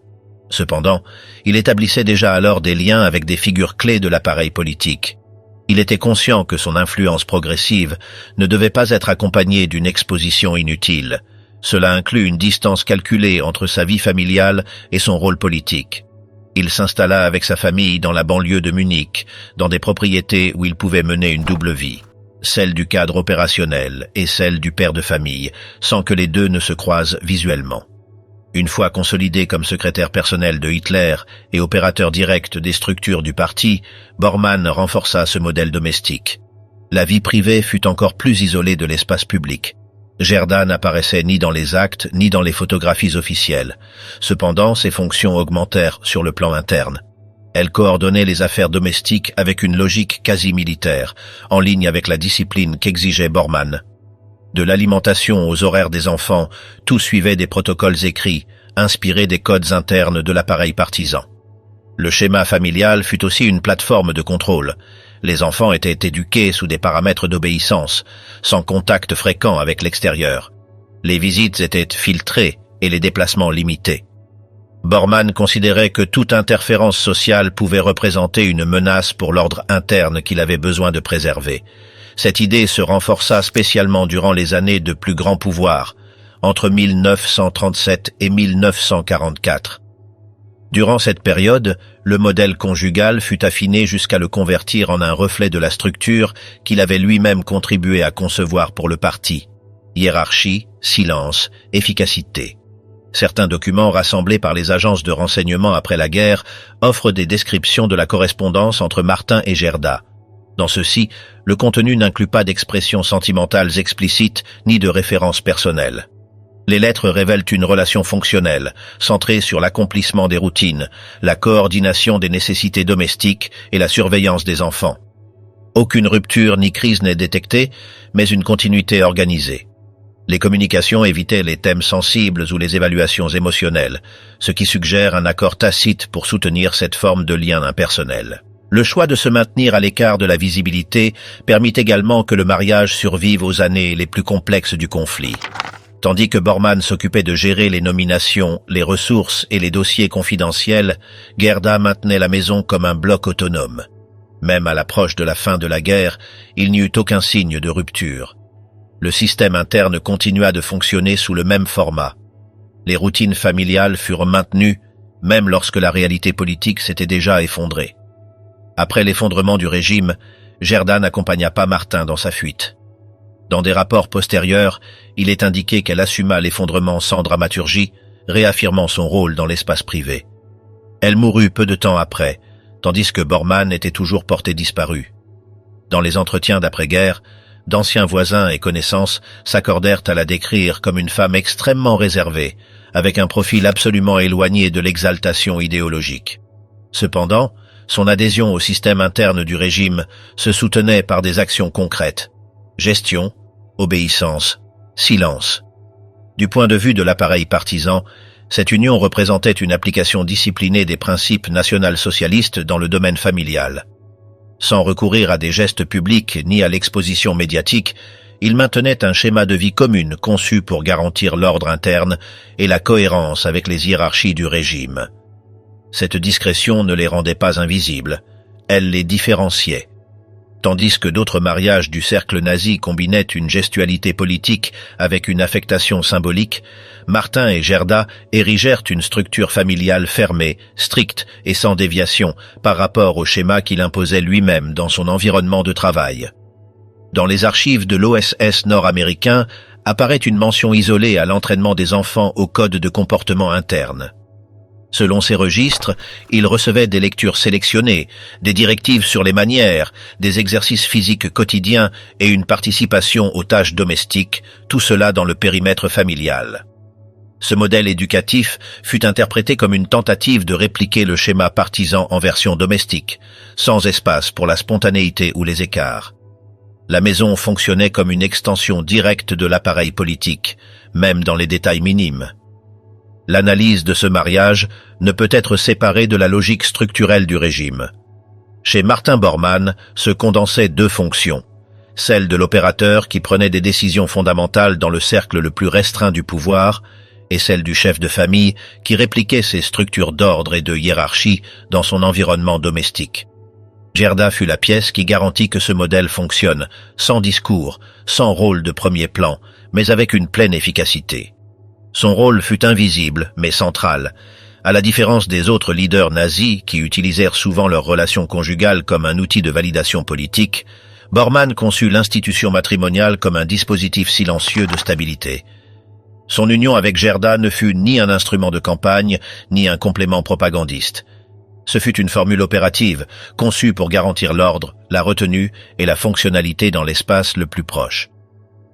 Cependant, il établissait déjà alors des liens avec des figures clés de l'appareil politique. Il était conscient que son influence progressive ne devait pas être accompagnée d'une exposition inutile. Cela inclut une distance calculée entre sa vie familiale et son rôle politique. Il s'installa avec sa famille dans la banlieue de Munich, dans des propriétés où il pouvait mener une double vie, celle du cadre opérationnel et celle du père de famille, sans que les deux ne se croisent visuellement. Une fois consolidé comme secrétaire personnel de Hitler et opérateur direct des structures du parti, Bormann renforça ce modèle domestique. La vie privée fut encore plus isolée de l'espace public. Gerda n'apparaissait ni dans les actes ni dans les photographies officielles. Cependant, ses fonctions augmentèrent sur le plan interne. Elle coordonnait les affaires domestiques avec une logique quasi militaire, en ligne avec la discipline qu'exigeait Bormann. De l'alimentation aux horaires des enfants, tout suivait des protocoles écrits, inspirés des codes internes de l'appareil partisan. Le schéma familial fut aussi une plateforme de contrôle. Les enfants étaient éduqués sous des paramètres d'obéissance, sans contact fréquent avec l'extérieur. Les visites étaient filtrées et les déplacements limités. Bormann considérait que toute interférence sociale pouvait représenter une menace pour l'ordre interne qu'il avait besoin de préserver. Cette idée se renforça spécialement durant les années de plus grand pouvoir, entre 1937 et 1944. Durant cette période, le modèle conjugal fut affiné jusqu'à le convertir en un reflet de la structure qu'il avait lui-même contribué à concevoir pour le parti. Hiérarchie, silence, efficacité. Certains documents rassemblés par les agences de renseignement après la guerre offrent des descriptions de la correspondance entre Martin et Gerda. Dans ceux-ci, le contenu n'inclut pas d'expressions sentimentales explicites ni de références personnelles. Les lettres révèlent une relation fonctionnelle, centrée sur l'accomplissement des routines, la coordination des nécessités domestiques et la surveillance des enfants. Aucune rupture ni crise n'est détectée, mais une continuité organisée. Les communications évitaient les thèmes sensibles ou les évaluations émotionnelles, ce qui suggère un accord tacite pour soutenir cette forme de lien impersonnel. Le choix de se maintenir à l'écart de la visibilité permit également que le mariage survive aux années les plus complexes du conflit. Tandis que Bormann s'occupait de gérer les nominations, les ressources et les dossiers confidentiels, Gerda maintenait la maison comme un bloc autonome. Même à l'approche de la fin de la guerre, il n'y eut aucun signe de rupture. Le système interne continua de fonctionner sous le même format. Les routines familiales furent maintenues, même lorsque la réalité politique s'était déjà effondrée. Après l'effondrement du régime, Gerda n'accompagna pas Martin dans sa fuite. Dans des rapports postérieurs, il est indiqué qu'elle assuma l'effondrement sans dramaturgie, réaffirmant son rôle dans l'espace privé. Elle mourut peu de temps après, tandis que Bormann était toujours porté disparu. Dans les entretiens d'après-guerre, d'anciens voisins et connaissances s'accordèrent à la décrire comme une femme extrêmement réservée, avec un profil absolument éloigné de l'exaltation idéologique. Cependant, son adhésion au système interne du régime se soutenait par des actions concrètes. Gestion, obéissance, silence. Du point de vue de l'appareil partisan, cette union représentait une application disciplinée des principes national-socialistes dans le domaine familial. Sans recourir à des gestes publics ni à l'exposition médiatique, il maintenait un schéma de vie commune conçu pour garantir l'ordre interne et la cohérence avec les hiérarchies du régime. Cette discrétion ne les rendait pas invisibles, elle les différenciait. Tandis que d'autres mariages du cercle nazi combinaient une gestualité politique avec une affectation symbolique, Martin et Gerda érigèrent une structure familiale fermée, stricte et sans déviation par rapport au schéma qu'il imposait lui-même dans son environnement de travail. Dans les archives de l'OSS nord-américain apparaît une mention isolée à l'entraînement des enfants au code de comportement interne. Selon ces registres, ils recevaient des lectures sélectionnées, des directives sur les manières, des exercices physiques quotidiens et une participation aux tâches domestiques, tout cela dans le périmètre familial. Ce modèle éducatif fut interprété comme une tentative de répliquer le schéma partisan en version domestique, sans espace pour la spontanéité ou les écarts. La maison fonctionnait comme une extension directe de l'appareil politique, même dans les détails minimes. L'analyse de ce mariage ne peut être séparée de la logique structurelle du régime. Chez Martin Bormann se condensaient deux fonctions, celle de l'opérateur qui prenait des décisions fondamentales dans le cercle le plus restreint du pouvoir, et celle du chef de famille qui répliquait ces structures d'ordre et de hiérarchie dans son environnement domestique. Gerda fut la pièce qui garantit que ce modèle fonctionne, sans discours, sans rôle de premier plan, mais avec une pleine efficacité. Son rôle fut invisible, mais central. À la différence des autres leaders nazis qui utilisèrent souvent leurs relations conjugales comme un outil de validation politique, Bormann conçut l'institution matrimoniale comme un dispositif silencieux de stabilité. Son union avec Gerda ne fut ni un instrument de campagne, ni un complément propagandiste. Ce fut une formule opérative, conçue pour garantir l'ordre, la retenue et la fonctionnalité dans l'espace le plus proche.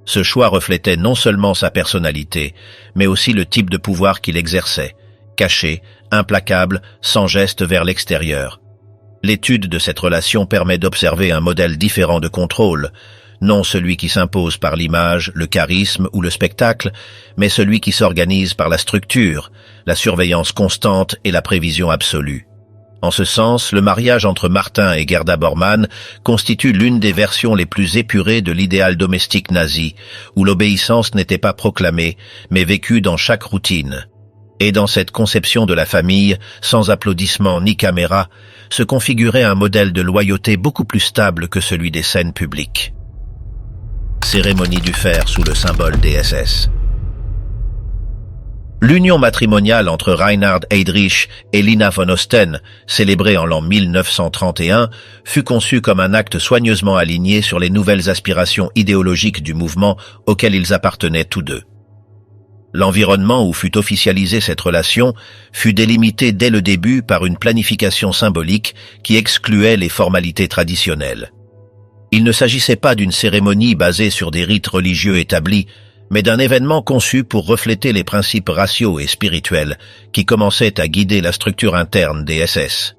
Ce choix reflétait non seulement sa personnalité, mais aussi le type de pouvoir qu'il exerçait, caché, implacable, sans geste vers l'extérieur. L'étude de cette relation permet d'observer un modèle différent de contrôle, non celui qui s'impose par l'image, le charisme ou le spectacle, mais celui qui s'organise par la structure, la surveillance constante et la prévision absolue. En ce sens, le mariage entre Martin et Gerda Bormann constitue l'une des versions les plus épurées de l'idéal domestique nazi, où l'obéissance n'était pas proclamée, mais vécue dans chaque routine. Et dans cette conception de la famille, sans applaudissements ni caméra, se configurait un modèle de loyauté beaucoup plus stable que celui des scènes publiques. Cérémonie du fer sous le symbole des SS. L'union matrimoniale entre Reinhard Heydrich et Lina von Osten, célébrée en l'an 1931, fut conçue comme un acte soigneusement aligné sur les nouvelles aspirations idéologiques du mouvement auquel ils appartenaient tous deux. L'environnement où fut officialisée cette relation fut délimité dès le début par une planification symbolique qui excluait les formalités traditionnelles. Il ne s'agissait pas d'une cérémonie basée sur des rites religieux établis, mais d'un événement conçu pour refléter les principes raciaux et spirituels qui commençaient à guider la structure interne des SS.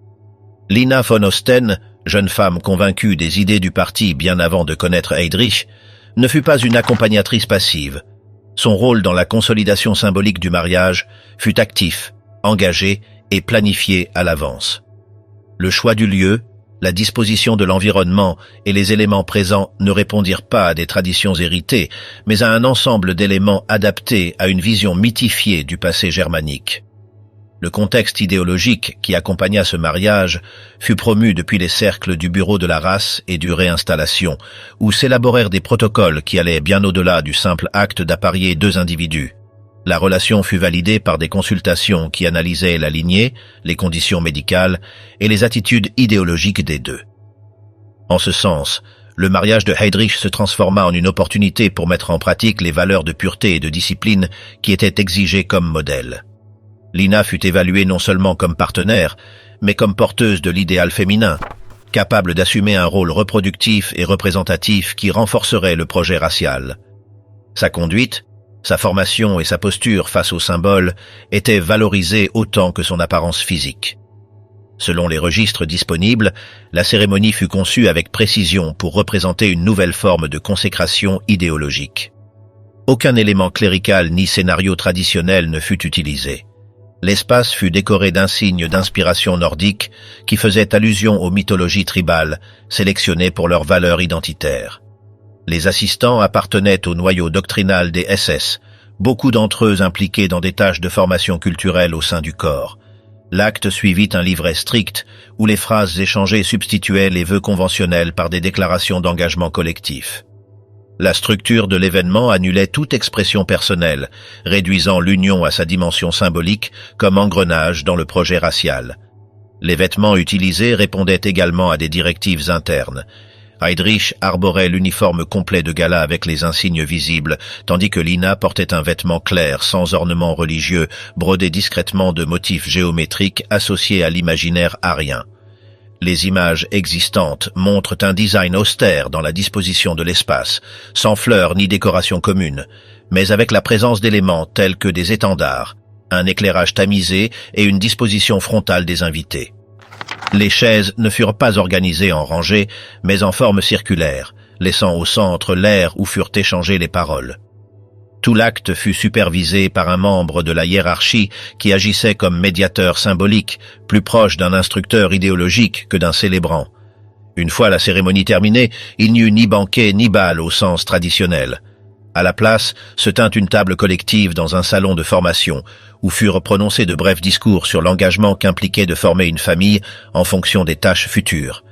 Lina von Osten, jeune femme convaincue des idées du parti bien avant de connaître Heydrich, ne fut pas une accompagnatrice passive. Son rôle dans la consolidation symbolique du mariage fut actif, engagé et planifié à l'avance. Le choix du lieu, la disposition de l'environnement et les éléments présents ne répondirent pas à des traditions héritées, mais à un ensemble d'éléments adaptés à une vision mythifiée du passé germanique. Le contexte idéologique qui accompagna ce mariage fut promu depuis les cercles du bureau de la race et du réinstallation, où s'élaborèrent des protocoles qui allaient bien au-delà du simple acte d'apparier deux individus. La relation fut validée par des consultations qui analysaient la lignée, les conditions médicales et les attitudes idéologiques des deux. En ce sens, le mariage de Heydrich se transforma en une opportunité pour mettre en pratique les valeurs de pureté et de discipline qui étaient exigées comme modèle. Lina fut évaluée non seulement comme partenaire, mais comme porteuse de l'idéal féminin, capable d'assumer un rôle reproductif et représentatif qui renforcerait le projet racial. Sa conduite, sa formation et sa posture face au symbole étaient valorisées autant que son apparence physique. Selon les registres disponibles, la cérémonie fut conçue avec précision pour représenter une nouvelle forme de consécration idéologique. Aucun élément clérical ni scénario traditionnel ne fut utilisé. L'espace fut décoré d'insignes d'inspiration nordique qui faisaient allusion aux mythologies tribales, sélectionnées pour leur valeur identitaire. Les assistants appartenaient au noyau doctrinal des SS, beaucoup d'entre eux impliqués dans des tâches de formation culturelle au sein du corps. L'acte suivit un livret strict où les phrases échangées substituaient les vœux conventionnels par des déclarations d'engagement collectif. La structure de l'événement annulait toute expression personnelle, réduisant l'union à sa dimension symbolique comme engrenage dans le projet racial. Les vêtements utilisés répondaient également à des directives internes. Heydrich arborait l'uniforme complet de gala avec les insignes visibles, tandis que Lina portait un vêtement clair, sans ornement religieux, brodé discrètement de motifs géométriques associés à l'imaginaire arien. Les images existantes montrent un design austère dans la disposition de l'espace, sans fleurs ni décoration commune, mais avec la présence d'éléments tels que des étendards, un éclairage tamisé et une disposition frontale des invités. Les chaises ne furent pas organisées en rangées, mais en forme circulaire, laissant au centre l'aire où furent échangées les paroles. Tout l'acte fut supervisé par un membre de la hiérarchie qui agissait comme médiateur symbolique, plus proche d'un instructeur idéologique que d'un célébrant. Une fois la cérémonie terminée, il n'y eut ni banquet ni bal au sens traditionnel. À la place, se tint une table collective dans un salon de formation, où furent prononcés de brefs discours sur l'engagement qu'impliquait de former une famille en fonction des tâches futures.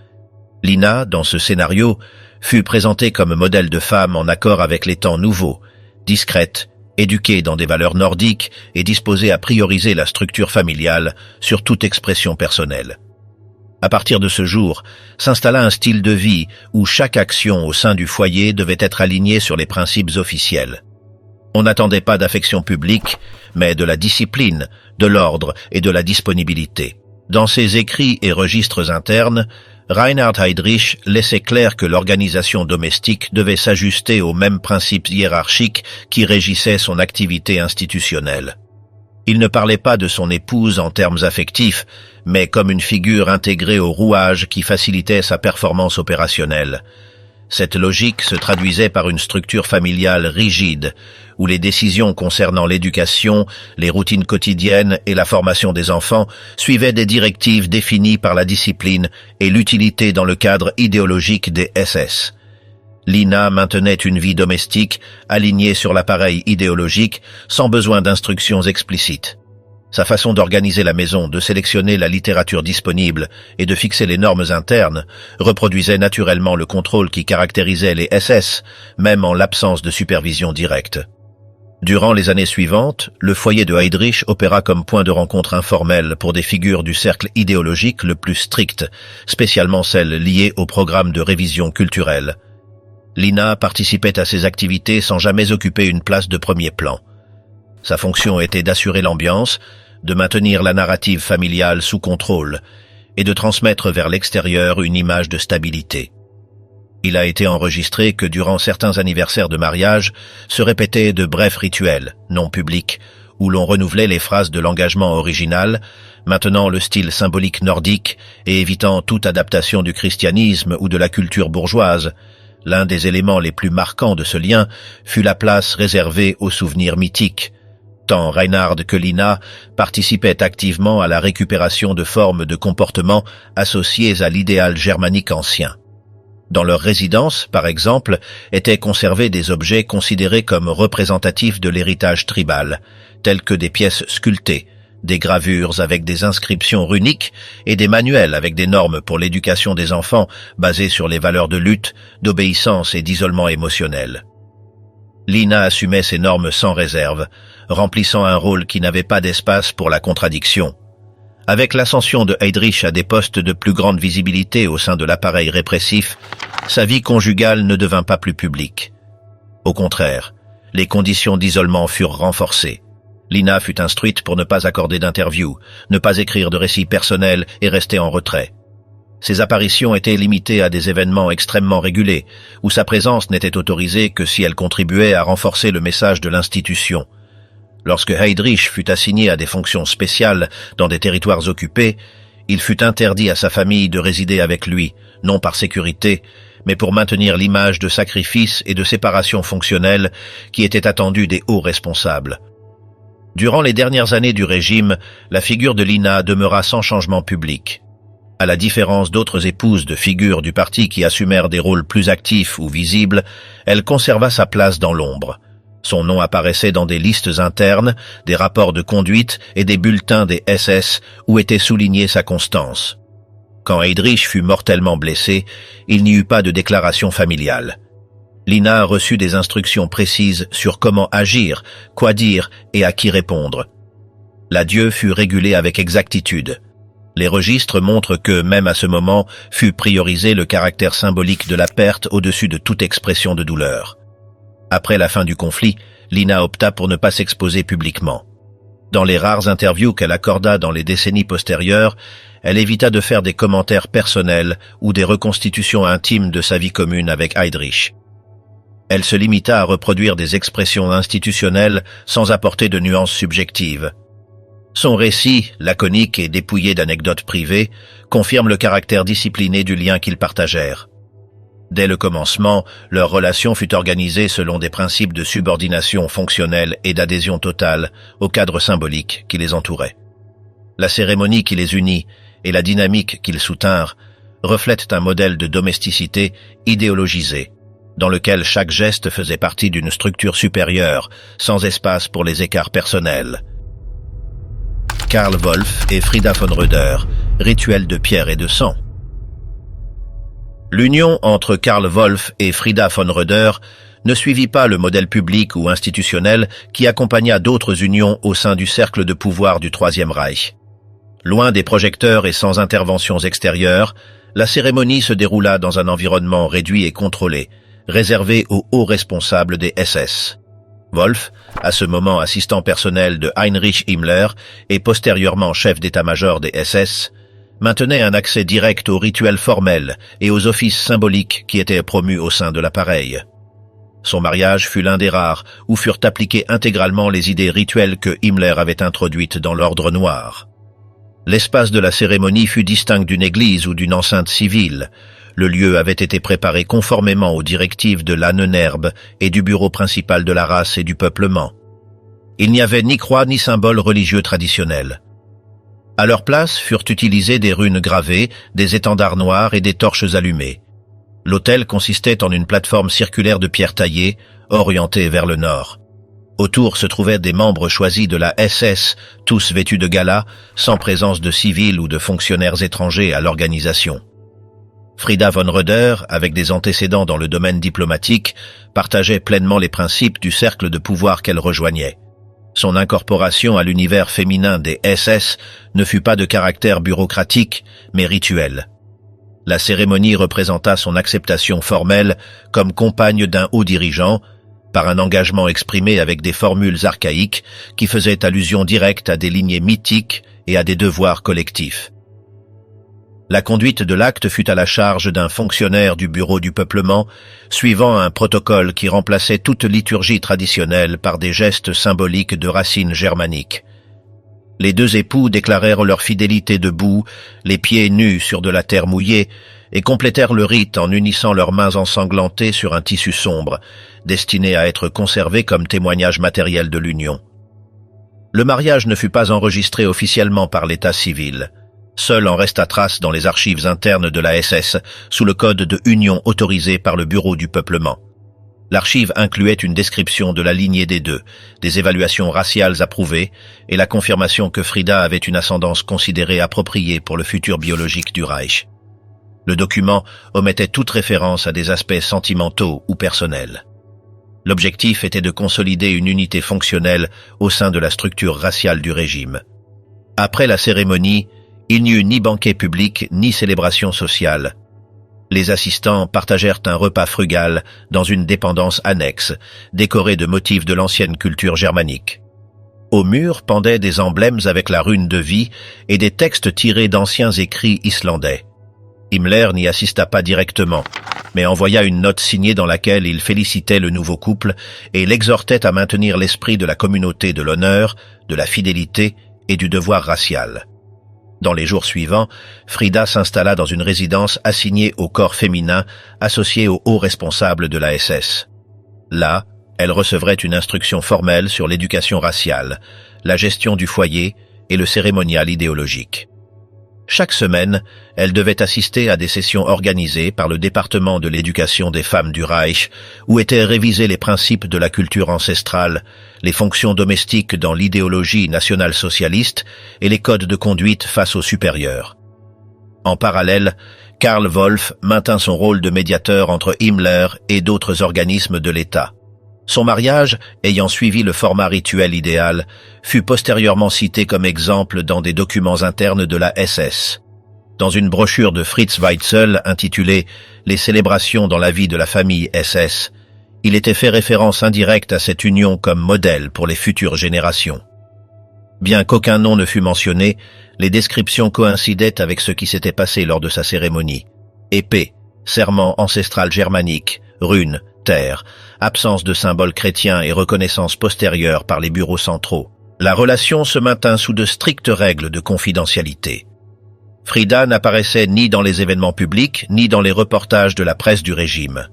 Lina, dans ce scénario, fut présentée comme modèle de femme en accord avec les temps nouveaux, discrète, éduquée dans des valeurs nordiques et disposée à prioriser la structure familiale sur toute expression personnelle. À partir de ce jour, s'installa un style de vie où chaque action au sein du foyer devait être alignée sur les principes officiels. On n'attendait pas d'affection publique, mais de la discipline, de l'ordre et de la disponibilité. Dans ses écrits et registres internes, Reinhard Heydrich laissait clair que l'organisation domestique devait s'ajuster aux mêmes principes hiérarchiques qui régissaient son activité institutionnelle. Il ne parlait pas de son épouse en termes affectifs, mais comme une figure intégrée au rouage qui facilitait sa performance opérationnelle. Cette logique se traduisait par une structure familiale rigide, où les décisions concernant l'éducation, les routines quotidiennes et la formation des enfants suivaient des directives définies par la discipline et l'utilité dans le cadre idéologique des SS. Lina maintenait une vie domestique alignée sur l'appareil idéologique sans besoin d'instructions explicites. Sa façon d'organiser la maison, de sélectionner la littérature disponible et de fixer les normes internes reproduisait naturellement le contrôle qui caractérisait les SS, même en l'absence de supervision directe. Durant les années suivantes, le foyer de Heydrich opéra comme point de rencontre informel pour des figures du cercle idéologique le plus strict, spécialement celles liées au programme de révision culturelle. Lina participait à ces activités sans jamais occuper une place de premier plan. Sa fonction était d'assurer l'ambiance, de maintenir la narrative familiale sous contrôle et de transmettre vers l'extérieur une image de stabilité. Il a été enregistré que durant certains anniversaires de mariage se répétaient de brefs rituels, non publics, où l'on renouvelait les phrases de l'engagement original, maintenant le style symbolique nordique et évitant toute adaptation du christianisme ou de la culture bourgeoise. L'un des éléments les plus marquants de ce lien fut la place réservée aux souvenirs mythiques. Tant Reinhard que Lina participaient activement à la récupération de formes de comportement associées à l'idéal germanique ancien. Dans leur résidence, par exemple, étaient conservés des objets considérés comme représentatifs de l'héritage tribal, tels que des pièces sculptées, des gravures avec des inscriptions runiques et des manuels avec des normes pour l'éducation des enfants basés sur les valeurs de lutte, d'obéissance et d'isolement émotionnel. Lina assumait ces normes sans réserve, remplissant un rôle qui n'avait pas d'espace pour la contradiction. Avec l'ascension de Heydrich à des postes de plus grande visibilité au sein de l'appareil répressif, sa vie conjugale ne devint pas plus publique. Au contraire, les conditions d'isolement furent renforcées. Lina fut instruite pour ne pas accorder d'interviews, ne pas écrire de récits personnels et rester en retrait. Ses apparitions étaient limitées à des événements extrêmement régulés, où sa présence n'était autorisée que si elle contribuait à renforcer le message de l'institution. Lorsque Heydrich fut assigné à des fonctions spéciales dans des territoires occupés, il fut interdit à sa famille de résider avec lui, non par sécurité, mais pour maintenir l'image de sacrifice et de séparation fonctionnelle qui était attendue des hauts responsables. Durant les dernières années du régime, la figure de Lina demeura sans changement public. À la différence d'autres épouses de figures du parti qui assumèrent des rôles plus actifs ou visibles, elle conserva sa place dans l'ombre. Son nom apparaissait dans des listes internes, des rapports de conduite et des bulletins des SS où était soulignée sa constance. Quand Heydrich fut mortellement blessé, il n'y eut pas de déclaration familiale. Lina reçut des instructions précises sur comment agir, quoi dire et à qui répondre. L'adieu fut régulé avec exactitude. Les registres montrent que, même à ce moment, fut priorisé le caractère symbolique de la perte au-dessus de toute expression de douleur. Après la fin du conflit, Lina opta pour ne pas s'exposer publiquement. Dans les rares interviews qu'elle accorda dans les décennies postérieures, elle évita de faire des commentaires personnels ou des reconstitutions intimes de sa vie commune avec Heydrich. Elle se limita à reproduire des expressions institutionnelles sans apporter de nuances subjectives. Son récit, laconique et dépouillé d'anecdotes privées, confirme le caractère discipliné du lien qu'ils partagèrent. Dès le commencement, leur relation fut organisée selon des principes de subordination fonctionnelle et d'adhésion totale au cadre symbolique qui les entourait. La cérémonie qui les unit et la dynamique qu'ils soutinrent reflètent un modèle de domesticité idéologisé, dans lequel chaque geste faisait partie d'une structure supérieure, sans espace pour les écarts personnels. Karl Wolff et Frieda von Röder, rituel de pierre et de sang. L'union entre Karl Wolff et Frieda von Röder ne suivit pas le modèle public ou institutionnel qui accompagna d'autres unions au sein du cercle de pouvoir du Troisième Reich. Loin des projecteurs et sans interventions extérieures, la cérémonie se déroula dans un environnement réduit et contrôlé, réservé aux hauts responsables des SS. Wolff, à ce moment assistant personnel de Heinrich Himmler et postérieurement chef d'état-major des SS, maintenait un accès direct aux rituels formels et aux offices symboliques qui étaient promus au sein de l'appareil. Son mariage fut l'un des rares où furent appliquées intégralement les idées rituelles que Himmler avait introduites dans l'ordre noir. L'espace de la cérémonie fut distinct d'une église ou d'une enceinte civile. Le lieu avait été préparé conformément aux directives de l'Ahnenerbe et du bureau principal de la race et du peuplement. Il n'y avait ni croix ni symbole religieux traditionnel. À leur place furent utilisées des runes gravées, des étendards noirs et des torches allumées. L'autel consistait en une plateforme circulaire de pierre taillée, orientée vers le nord. Autour se trouvaient des membres choisis de la SS, tous vêtus de gala, sans présence de civils ou de fonctionnaires étrangers à l'organisation. Frieda von Röder, avec des antécédents dans le domaine diplomatique, partageait pleinement les principes du cercle de pouvoir qu'elle rejoignait. Son incorporation à l'univers féminin des SS ne fut pas de caractère bureaucratique, mais rituel. La cérémonie représenta son acceptation formelle comme compagne d'un haut dirigeant, par un engagement exprimé avec des formules archaïques qui faisaient allusion directe à des lignées mythiques et à des devoirs collectifs. La conduite de l'acte fut à la charge d'un fonctionnaire du bureau du peuplement, suivant un protocole qui remplaçait toute liturgie traditionnelle par des gestes symboliques de racines germaniques. Les deux époux déclarèrent leur fidélité debout, les pieds nus sur de la terre mouillée, et complétèrent le rite en unissant leurs mains ensanglantées sur un tissu sombre, destiné à être conservé comme témoignage matériel de l'union. Le mariage ne fut pas enregistré officiellement par l'état civil. Seul en resta trace dans les archives internes de la SS, sous le code de union autorisé par le bureau du peuplement. L'archive incluait une description de la lignée des deux, des évaluations raciales approuvées et la confirmation que Frieda avait une ascendance considérée appropriée pour le futur biologique du Reich. Le document omettait toute référence à des aspects sentimentaux ou personnels. L'objectif était de consolider une unité fonctionnelle au sein de la structure raciale du régime. Après la cérémonie, il n'y eut ni banquet public ni célébration sociale. Les assistants partagèrent un repas frugal dans une dépendance annexe, décorée de motifs de l'ancienne culture germanique. Au mur pendaient des emblèmes avec la rune de vie et des textes tirés d'anciens écrits islandais. Himmler n'y assista pas directement, mais envoya une note signée dans laquelle il félicitait le nouveau couple et l'exhortait à maintenir l'esprit de la communauté de l'honneur, de la fidélité et du devoir racial. Dans les jours suivants, Frida s'installa dans une résidence assignée au corps féminin associé aux hauts responsables de la SS. Là, elle recevrait une instruction formelle sur l'éducation raciale, la gestion du foyer et le cérémonial idéologique. Chaque semaine, elle devait assister à des sessions organisées par le département de l'éducation des femmes du Reich, où étaient révisés les principes de la culture ancestrale, les fonctions domestiques dans l'idéologie nationale-socialiste et les codes de conduite face aux supérieurs. En parallèle, Karl Wolff maintint son rôle de médiateur entre Himmler et d'autres organismes de l'État. Son mariage, ayant suivi le format rituel idéal, fut postérieurement cité comme exemple dans des documents internes de la SS. Dans une brochure de Fritz Weitzel intitulée « Les célébrations dans la vie de la famille SS », il était fait référence indirecte à cette union comme modèle pour les futures générations. Bien qu'aucun nom ne fût mentionné, les descriptions coïncidaient avec ce qui s'était passé lors de sa cérémonie. Épée, serment ancestral germanique, runes, terre, absence de symboles chrétiens et reconnaissance postérieure par les bureaux centraux. La relation se maintint sous de strictes règles de confidentialité. Frida n'apparaissait ni dans les événements publics, ni dans les reportages de la presse du régime.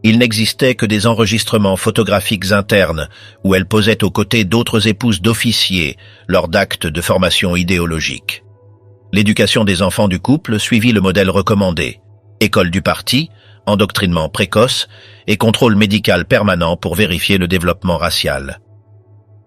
Il n'existait que des enregistrements photographiques internes où elle posait aux côtés d'autres épouses d'officiers lors d'actes de formation idéologique. L'éducation des enfants du couple suivit le modèle recommandé. École du parti, endoctrinement précoce et contrôle médical permanent pour vérifier le développement racial.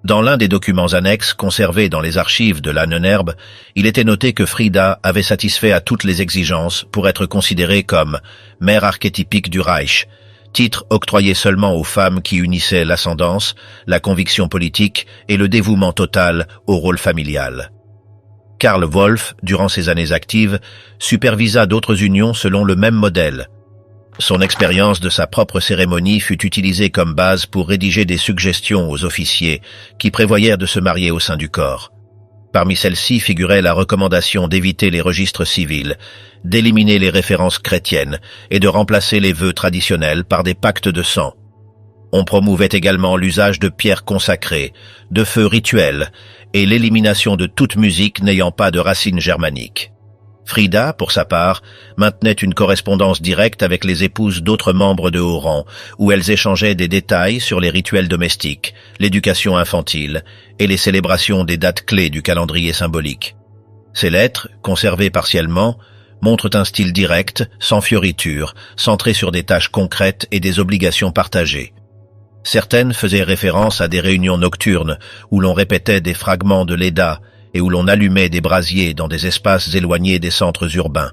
Dans l'un des documents annexes conservés dans les archives de l'Ahnenerbe, il était noté que Frida avait satisfait à toutes les exigences pour être considérée comme « mère archétypique du Reich », titre octroyé seulement aux femmes qui unissaient l'ascendance, la conviction politique et le dévouement total au rôle familial. Karl Wolff, durant ses années actives, supervisa d'autres unions selon le même modèle. Son expérience de sa propre cérémonie fut utilisée comme base pour rédiger des suggestions aux officiers qui prévoyèrent de se marier au sein du corps. Parmi celles-ci figurait la recommandation d'éviter les registres civils, d'éliminer les références chrétiennes et de remplacer les vœux traditionnels par des pactes de sang. On promouvait également l'usage de pierres consacrées, de feux rituels et l'élimination de toute musique n'ayant pas de racines germaniques. Frida, pour sa part, maintenait une correspondance directe avec les épouses d'autres membres de haut rang, où elles échangeaient des détails sur les rituels domestiques, l'éducation infantile et les célébrations des dates clés du calendrier symbolique. Ces lettres, conservées partiellement, montrent un style direct, sans fioritures, centré sur des tâches concrètes et des obligations partagées. Certaines faisaient référence à des réunions nocturnes, où l'on répétait des fragments de l'Eda, et où l'on allumait des brasiers dans des espaces éloignés des centres urbains.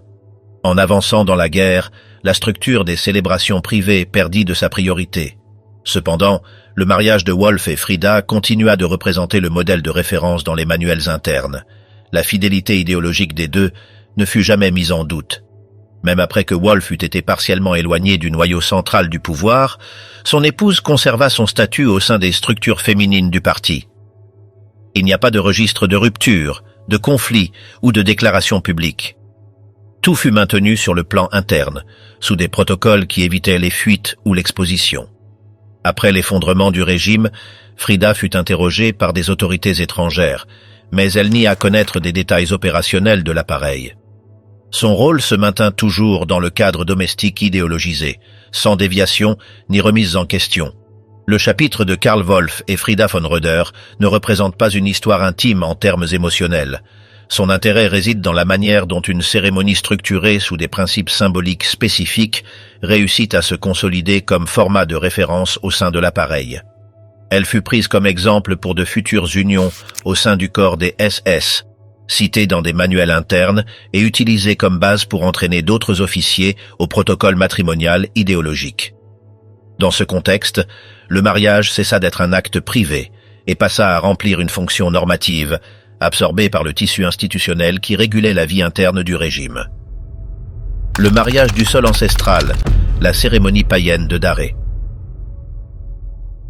En avançant dans la guerre, la structure des célébrations privées perdit de sa priorité. Cependant, le mariage de Wolff et Frida continua de représenter le modèle de référence dans les manuels internes. La fidélité idéologique des deux ne fut jamais mise en doute. Même après que Wolff eut été partiellement éloigné du noyau central du pouvoir, son épouse conserva son statut au sein des structures féminines du parti. Il n'y a pas de registre de rupture, de conflit ou de déclaration publique. Tout fut maintenu sur le plan interne, sous des protocoles qui évitaient les fuites ou l'exposition. Après l'effondrement du régime, Frida fut interrogée par des autorités étrangères, mais elle nia connaître des détails opérationnels de l'appareil. Son rôle se maintint toujours dans le cadre domestique idéologisé, sans déviation ni remise en question. Le chapitre de Karl Wolff et Frida von Roeder ne représente pas une histoire intime en termes émotionnels. Son intérêt réside dans la manière dont une cérémonie structurée sous des principes symboliques spécifiques réussit à se consolider comme format de référence au sein de l'appareil. Elle fut prise comme exemple pour de futures unions au sein du corps des SS, citée dans des manuels internes et utilisée comme base pour entraîner d'autres officiers au protocole matrimonial idéologique. Dans ce contexte, le mariage cessa d'être un acte privé et passa à remplir une fonction normative, absorbée par le tissu institutionnel qui régulait la vie interne du régime. Le mariage du sol ancestral, la cérémonie païenne de Darré.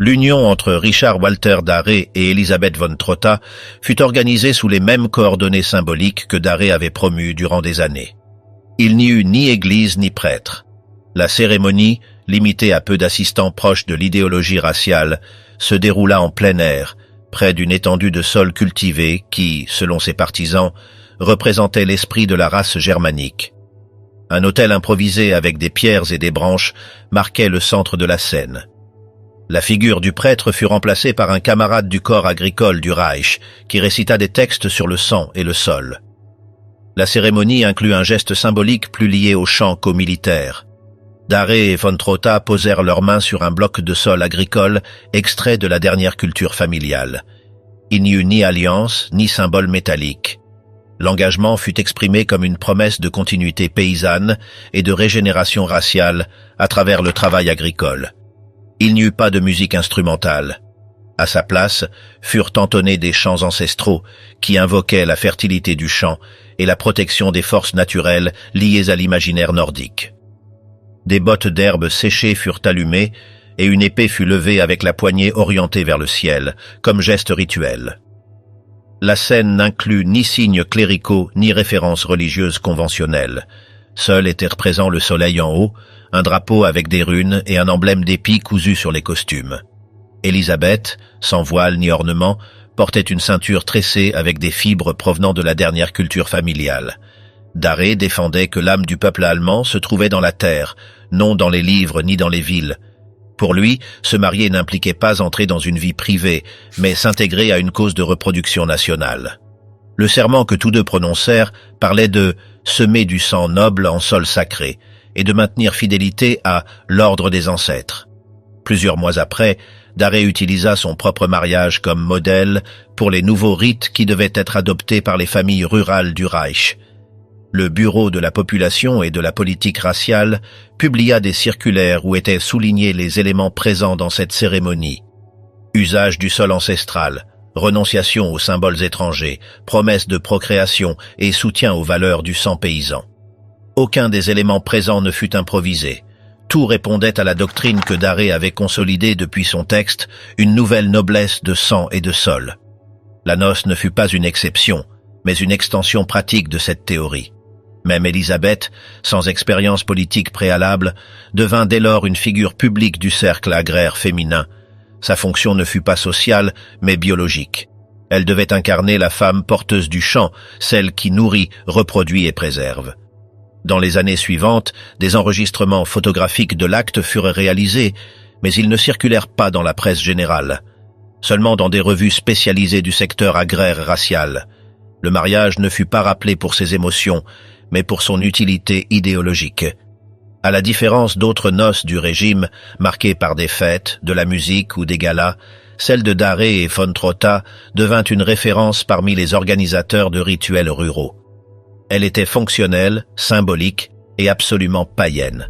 L'union entre Richard Walter Darré et Elisabeth von Trotta fut organisée sous les mêmes coordonnées symboliques que Darré avait promues durant des années. Il n'y eut ni église ni prêtre. La cérémonie, limitée à peu d'assistants proches de l'idéologie raciale, se déroula en plein air, près d'une étendue de sol cultivé qui, selon ses partisans, représentait l'esprit de la race germanique. Un autel improvisé avec des pierres et des branches marquait le centre de la scène. La figure du prêtre fut remplacée par un camarade du corps agricole du Reich, qui récita des textes sur le sang et le sol. La cérémonie inclut un geste symbolique plus lié au chant qu'au militaire. Darré et von Trotha posèrent leurs mains sur un bloc de sol agricole extrait de la dernière culture familiale. Il n'y eut ni alliance, ni symbole métallique. L'engagement fut exprimé comme une promesse de continuité paysanne et de régénération raciale à travers le travail agricole. Il n'y eut pas de musique instrumentale. À sa place, furent entonnés des chants ancestraux qui invoquaient la fertilité du champ et la protection des forces naturelles liées à l'imaginaire nordique. Des bottes d'herbe séchées furent allumées et une épée fut levée avec la poignée orientée vers le ciel, comme geste rituel. La scène n'inclut ni signes cléricaux ni références religieuses conventionnelles. Seul était présent le soleil en haut, un drapeau avec des runes et un emblème d'épi cousu sur les costumes. Élisabeth, sans voile ni ornement, portait une ceinture tressée avec des fibres provenant de la dernière culture familiale. Darré défendait que l'âme du peuple allemand se trouvait dans la terre, non dans les livres ni dans les villes. Pour lui, se marier n'impliquait pas entrer dans une vie privée, mais s'intégrer à une cause de reproduction nationale. Le serment que tous deux prononcèrent parlait de « semer du sang noble en sol sacré » et de maintenir fidélité à « l'ordre des ancêtres ». Plusieurs mois après, Darré utilisa son propre mariage comme modèle pour les nouveaux rites qui devaient être adoptés par les familles rurales du Reich. Le Bureau de la population et de la politique raciale publia des circulaires où étaient soulignés les éléments présents dans cette cérémonie. Usage du sol ancestral, renonciation aux symboles étrangers, promesse de procréation et soutien aux valeurs du sang paysan. Aucun des éléments présents ne fut improvisé. Tout répondait à la doctrine que Darré avait consolidée depuis son texte, une nouvelle noblesse de sang et de sol. La noce ne fut pas une exception, mais une extension pratique de cette théorie. Même Élisabeth, sans expérience politique préalable, devint dès lors une figure publique du cercle agraire féminin. Sa fonction ne fut pas sociale, mais biologique. Elle devait incarner la femme porteuse du champ, celle qui nourrit, reproduit et préserve. Dans les années suivantes, des enregistrements photographiques de l'acte furent réalisés, mais ils ne circulèrent pas dans la presse générale, seulement dans des revues spécialisées du secteur agraire racial. Le mariage ne fut pas rappelé pour ses émotions, mais pour son utilité idéologique. À la différence d'autres noces du régime, marquées par des fêtes, de la musique ou des galas, celle de Darré et von Trotha devint une référence parmi les organisateurs de rituels ruraux. Elle était fonctionnelle, symbolique et absolument païenne.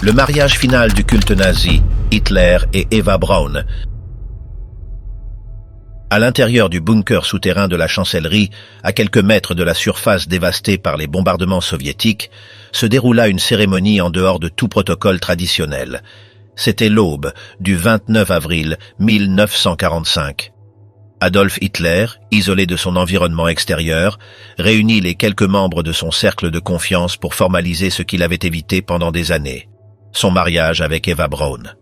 Le mariage final du culte nazi, Hitler et Eva Braun. À l'intérieur du bunker souterrain de la chancellerie, à quelques mètres de la surface dévastée par les bombardements soviétiques, se déroula une cérémonie en dehors de tout protocole traditionnel. C'était l'aube du 29 avril 1945. Adolf Hitler, isolé de son environnement extérieur, réunit les quelques membres de son cercle de confiance pour formaliser ce qu'il avait évité pendant des années, son mariage avec Eva Braun.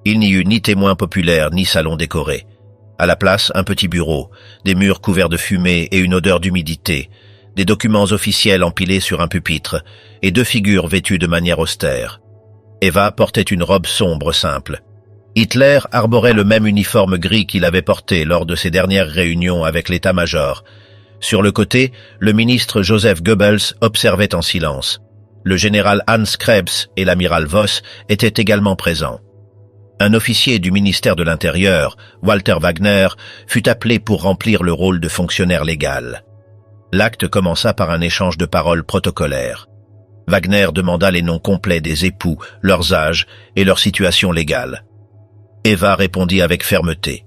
Il n'y eut ni témoin populaire ni salon décoré. À la place, un petit bureau, des murs couverts de fumée et une odeur d'humidité, des documents officiels empilés sur un pupitre, et deux figures vêtues de manière austère. Eva portait une robe sombre simple. Hitler arborait le même uniforme gris qu'il avait porté lors de ses dernières réunions avec l'état-major. Sur le côté, le ministre Joseph Goebbels observait en silence. Le général Hans Krebs et l'amiral Voss étaient également présents. Un officier du ministère de l'Intérieur, Walter Wagner, fut appelé pour remplir le rôle de fonctionnaire légal. L'acte commença par un échange de paroles protocolaires. Wagner demanda les noms complets des époux, leurs âges et leur situation légale. Eva répondit avec fermeté.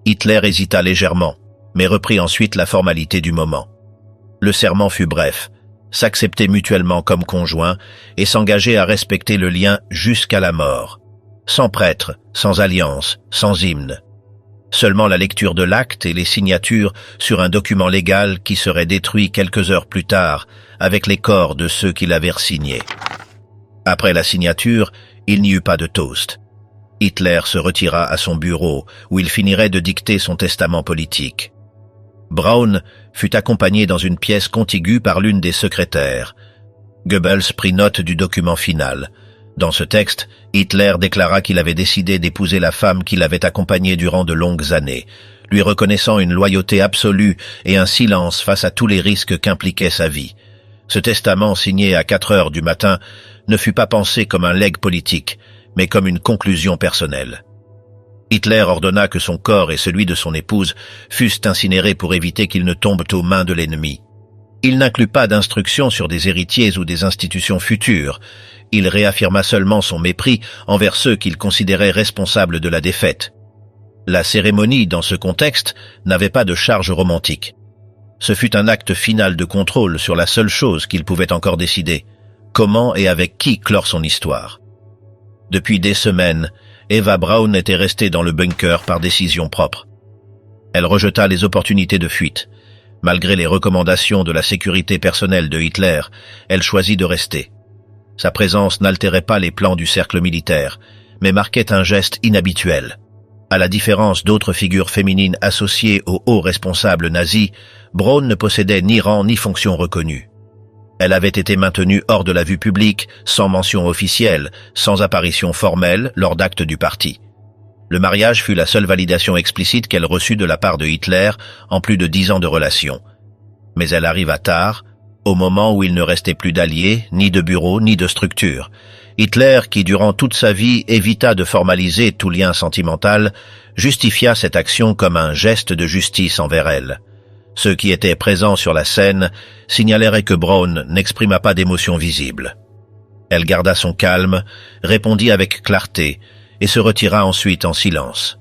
Hitler hésita légèrement, mais reprit ensuite la formalité du moment. Le serment fut bref, s'accepter mutuellement comme conjoints et s'engager à respecter le lien jusqu'à la mort. Sans prêtre, sans alliance, sans hymne. Seulement la lecture de l'acte et les signatures sur un document légal qui serait détruit quelques heures plus tard avec les corps de ceux qui l'avaient signé. Après la signature, il n'y eut pas de toast. Hitler se retira à son bureau où il finirait de dicter son testament politique. Braun fut accompagné dans une pièce contiguë par l'une des secrétaires. Goebbels prit note du document final. Dans ce texte, Hitler déclara qu'il avait décidé d'épouser la femme qui l'avait accompagné durant de longues années, lui reconnaissant une loyauté absolue et un silence face à tous les risques qu'impliquait sa vie. Ce testament, signé à 4 heures du matin, ne fut pas pensé comme un legs politique, mais comme une conclusion personnelle. Hitler ordonna que son corps et celui de son épouse fussent incinérés pour éviter qu'ils ne tombent aux mains de l'ennemi. Il n'inclut pas d'instructions sur des héritiers ou des institutions futures. Il réaffirma seulement son mépris envers ceux qu'il considérait responsables de la défaite. La cérémonie, dans ce contexte, n'avait pas de charge romantique. Ce fut un acte final de contrôle sur la seule chose qu'il pouvait encore décider: comment et avec qui clore son histoire. Depuis des semaines, Eva Braun était restée dans le bunker par décision propre. Elle rejeta les opportunités de fuite. Malgré les recommandations de la sécurité personnelle de Hitler, elle choisit de rester. Sa présence n'altérait pas les plans du cercle militaire, mais marquait un geste inhabituel. À la différence d'autres figures féminines associées aux hauts responsables nazis, Braun ne possédait ni rang ni fonction reconnue. Elle avait été maintenue hors de la vue publique, sans mention officielle, sans apparition formelle lors d'actes du parti. Le mariage fut la seule validation explicite qu'elle reçut de la part de Hitler en plus de 10 ans de relation. Mais elle arriva tard, au moment où il ne restait plus d'alliés, ni de bureau, ni de structure. Hitler, qui durant toute sa vie évita de formaliser tout lien sentimental, justifia cette action comme un geste de justice envers elle. Ceux qui étaient présents sur la scène signaleraient que Braun n'exprima pas d'émotion visible. Elle garda son calme, répondit avec clarté et se retira ensuite en silence.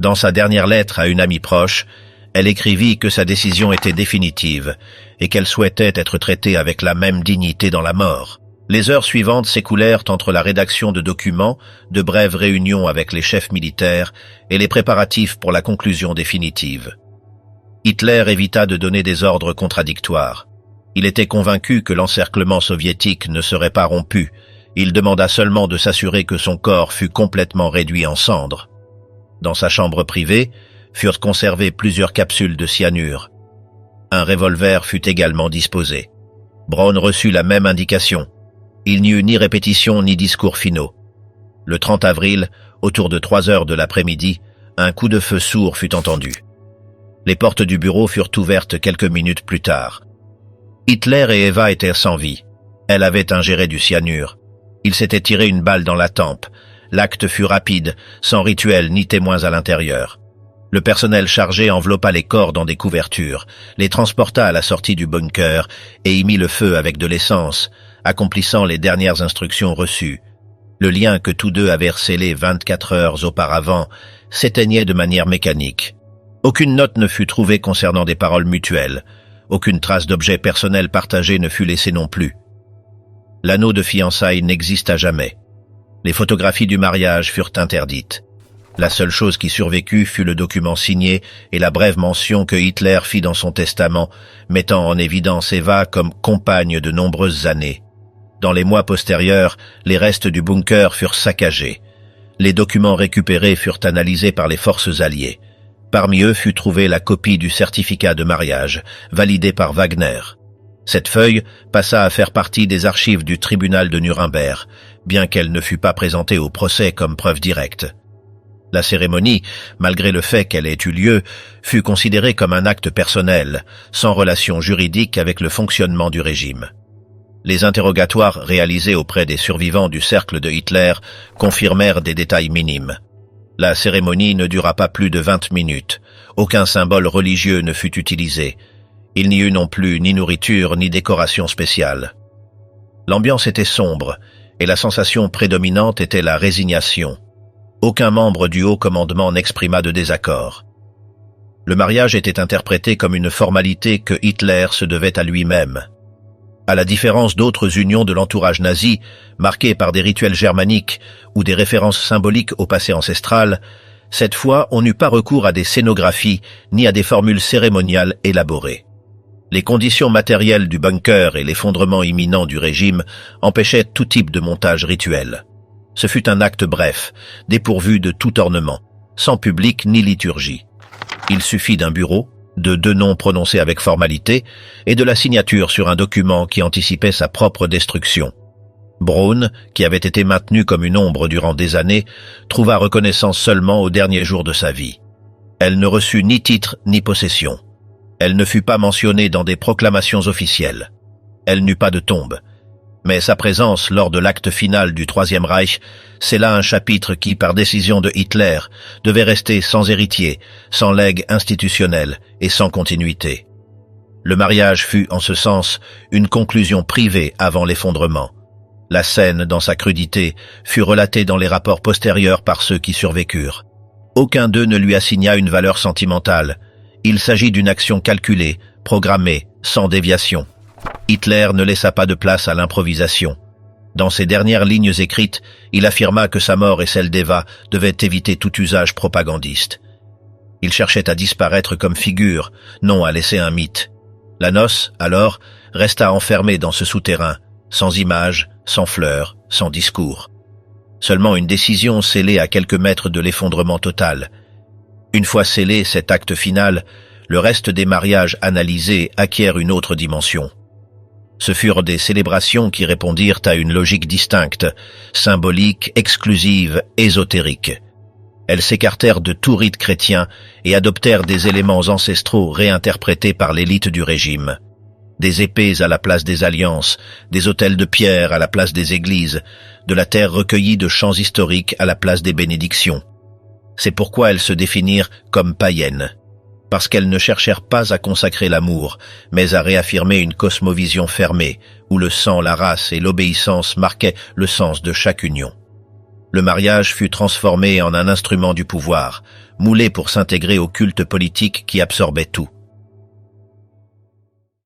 Dans sa dernière lettre à une amie proche, elle écrivit que sa décision était définitive et qu'elle souhaitait être traitée avec la même dignité dans la mort. Les heures suivantes s'écoulèrent entre la rédaction de documents, de brèves réunions avec les chefs militaires et les préparatifs pour la conclusion définitive. Hitler évita de donner des ordres contradictoires. Il était convaincu que l'encerclement soviétique ne serait pas rompu. Il demanda seulement de s'assurer que son corps fût complètement réduit en cendres. Dans sa chambre privée furent conservées plusieurs capsules de cyanure. Un revolver fut également disposé. Braun reçut la même indication. Il n'y eut ni répétition ni discours finaux. Le 30 avril, autour de 3 heures de l'après-midi, un coup de feu sourd fut entendu. Les portes du bureau furent ouvertes quelques minutes plus tard. Hitler et Eva étaient sans vie. Elle avait ingéré du cyanure. Il s'était tiré une balle dans la tempe. L'acte fut rapide, sans rituel ni témoins à l'intérieur. Le personnel chargé enveloppa les corps dans des couvertures, les transporta à la sortie du bunker et y mit le feu avec de l'essence, accomplissant les dernières instructions reçues. Le lien que tous deux avaient scellé 24 heures auparavant s'éteignait de manière mécanique. Aucune note ne fut trouvée concernant des paroles mutuelles. Aucune trace d'objet personnel partagé ne fut laissée non plus. L'anneau de fiançailles n'exista jamais. Les photographies du mariage furent interdites. La seule chose qui survécut fut le document signé et la brève mention que Hitler fit dans son testament, mettant en évidence Eva comme compagne de nombreuses années. Dans les mois postérieurs, les restes du bunker furent saccagés. Les documents récupérés furent analysés par les forces alliées. Parmi eux fut trouvée la copie du certificat de mariage, validé par Wagner. Cette feuille passa à faire partie des archives du tribunal de Nuremberg, bien qu'elle ne fût pas présentée au procès comme preuve directe. La cérémonie, malgré le fait qu'elle ait eu lieu, fut considérée comme un acte personnel, sans relation juridique avec le fonctionnement du régime. Les interrogatoires réalisés auprès des survivants du cercle de Hitler confirmèrent des détails minimes. La cérémonie ne dura pas plus de 20 minutes. Aucun symbole religieux ne fut utilisé. Il n'y eut non plus ni nourriture ni décoration spéciale. L'ambiance était sombre et la sensation prédominante était la résignation. Aucun membre du haut commandement n'exprima de désaccord. Le mariage était interprété comme une formalité que Hitler se devait à lui-même. À la différence d'autres unions de l'entourage nazi, marquées par des rituels germaniques ou des références symboliques au passé ancestral, cette fois on n'eut pas recours à des scénographies ni à des formules cérémoniales élaborées. Les conditions matérielles du bunker et l'effondrement imminent du régime empêchaient tout type de montage rituel. Ce fut un acte bref, dépourvu de tout ornement, sans public ni liturgie. Il suffit d'un bureau, de 2 noms prononcés avec formalité et de la signature sur un document qui anticipait sa propre destruction. Braun, qui avait été maintenu comme une ombre durant des années, trouva reconnaissance seulement au dernier jour de sa vie. Elle ne reçut ni titre ni possession. Elle ne fut pas mentionnée dans des proclamations officielles. Elle n'eut pas de tombe. Mais sa présence lors de l'acte final du Troisième Reich scella un chapitre qui, par décision de Hitler, devait rester sans héritier, sans legs institutionnel et sans continuité. Le mariage fut, en ce sens, une conclusion privée avant l'effondrement. La scène, dans sa crudité, fut relatée dans les rapports postérieurs par ceux qui survécurent. Aucun d'eux ne lui assigna une valeur sentimentale. Il s'agit d'une action calculée, programmée, sans déviation. Hitler ne laissa pas de place à l'improvisation. Dans ses dernières lignes écrites, il affirma que sa mort et celle d'Eva devaient éviter tout usage propagandiste. Il cherchait à disparaître comme figure, non à laisser un mythe. La noce, alors, resta enfermée dans ce souterrain, sans images, sans fleurs, sans discours. Seulement une décision scellée à quelques mètres de l'effondrement total. Une fois scellé cet acte final, le reste des mariages analysés acquiert une autre dimension. Ce furent des célébrations qui répondirent à une logique distincte, symbolique, exclusive, ésotérique. Elles s'écartèrent de tout rite chrétien et adoptèrent des éléments ancestraux réinterprétés par l'élite du régime. Des épées à la place des alliances, des autels de pierre à la place des églises, de la terre recueillie de chants historiques à la place des bénédictions. C'est pourquoi elles se définirent comme païennes, parce qu'elles ne cherchèrent pas à consacrer l'amour, mais à réaffirmer une cosmovision fermée, où le sang, la race et l'obéissance marquaient le sens de chaque union. Le mariage fut transformé en un instrument du pouvoir, moulé pour s'intégrer au culte politique qui absorbait tout.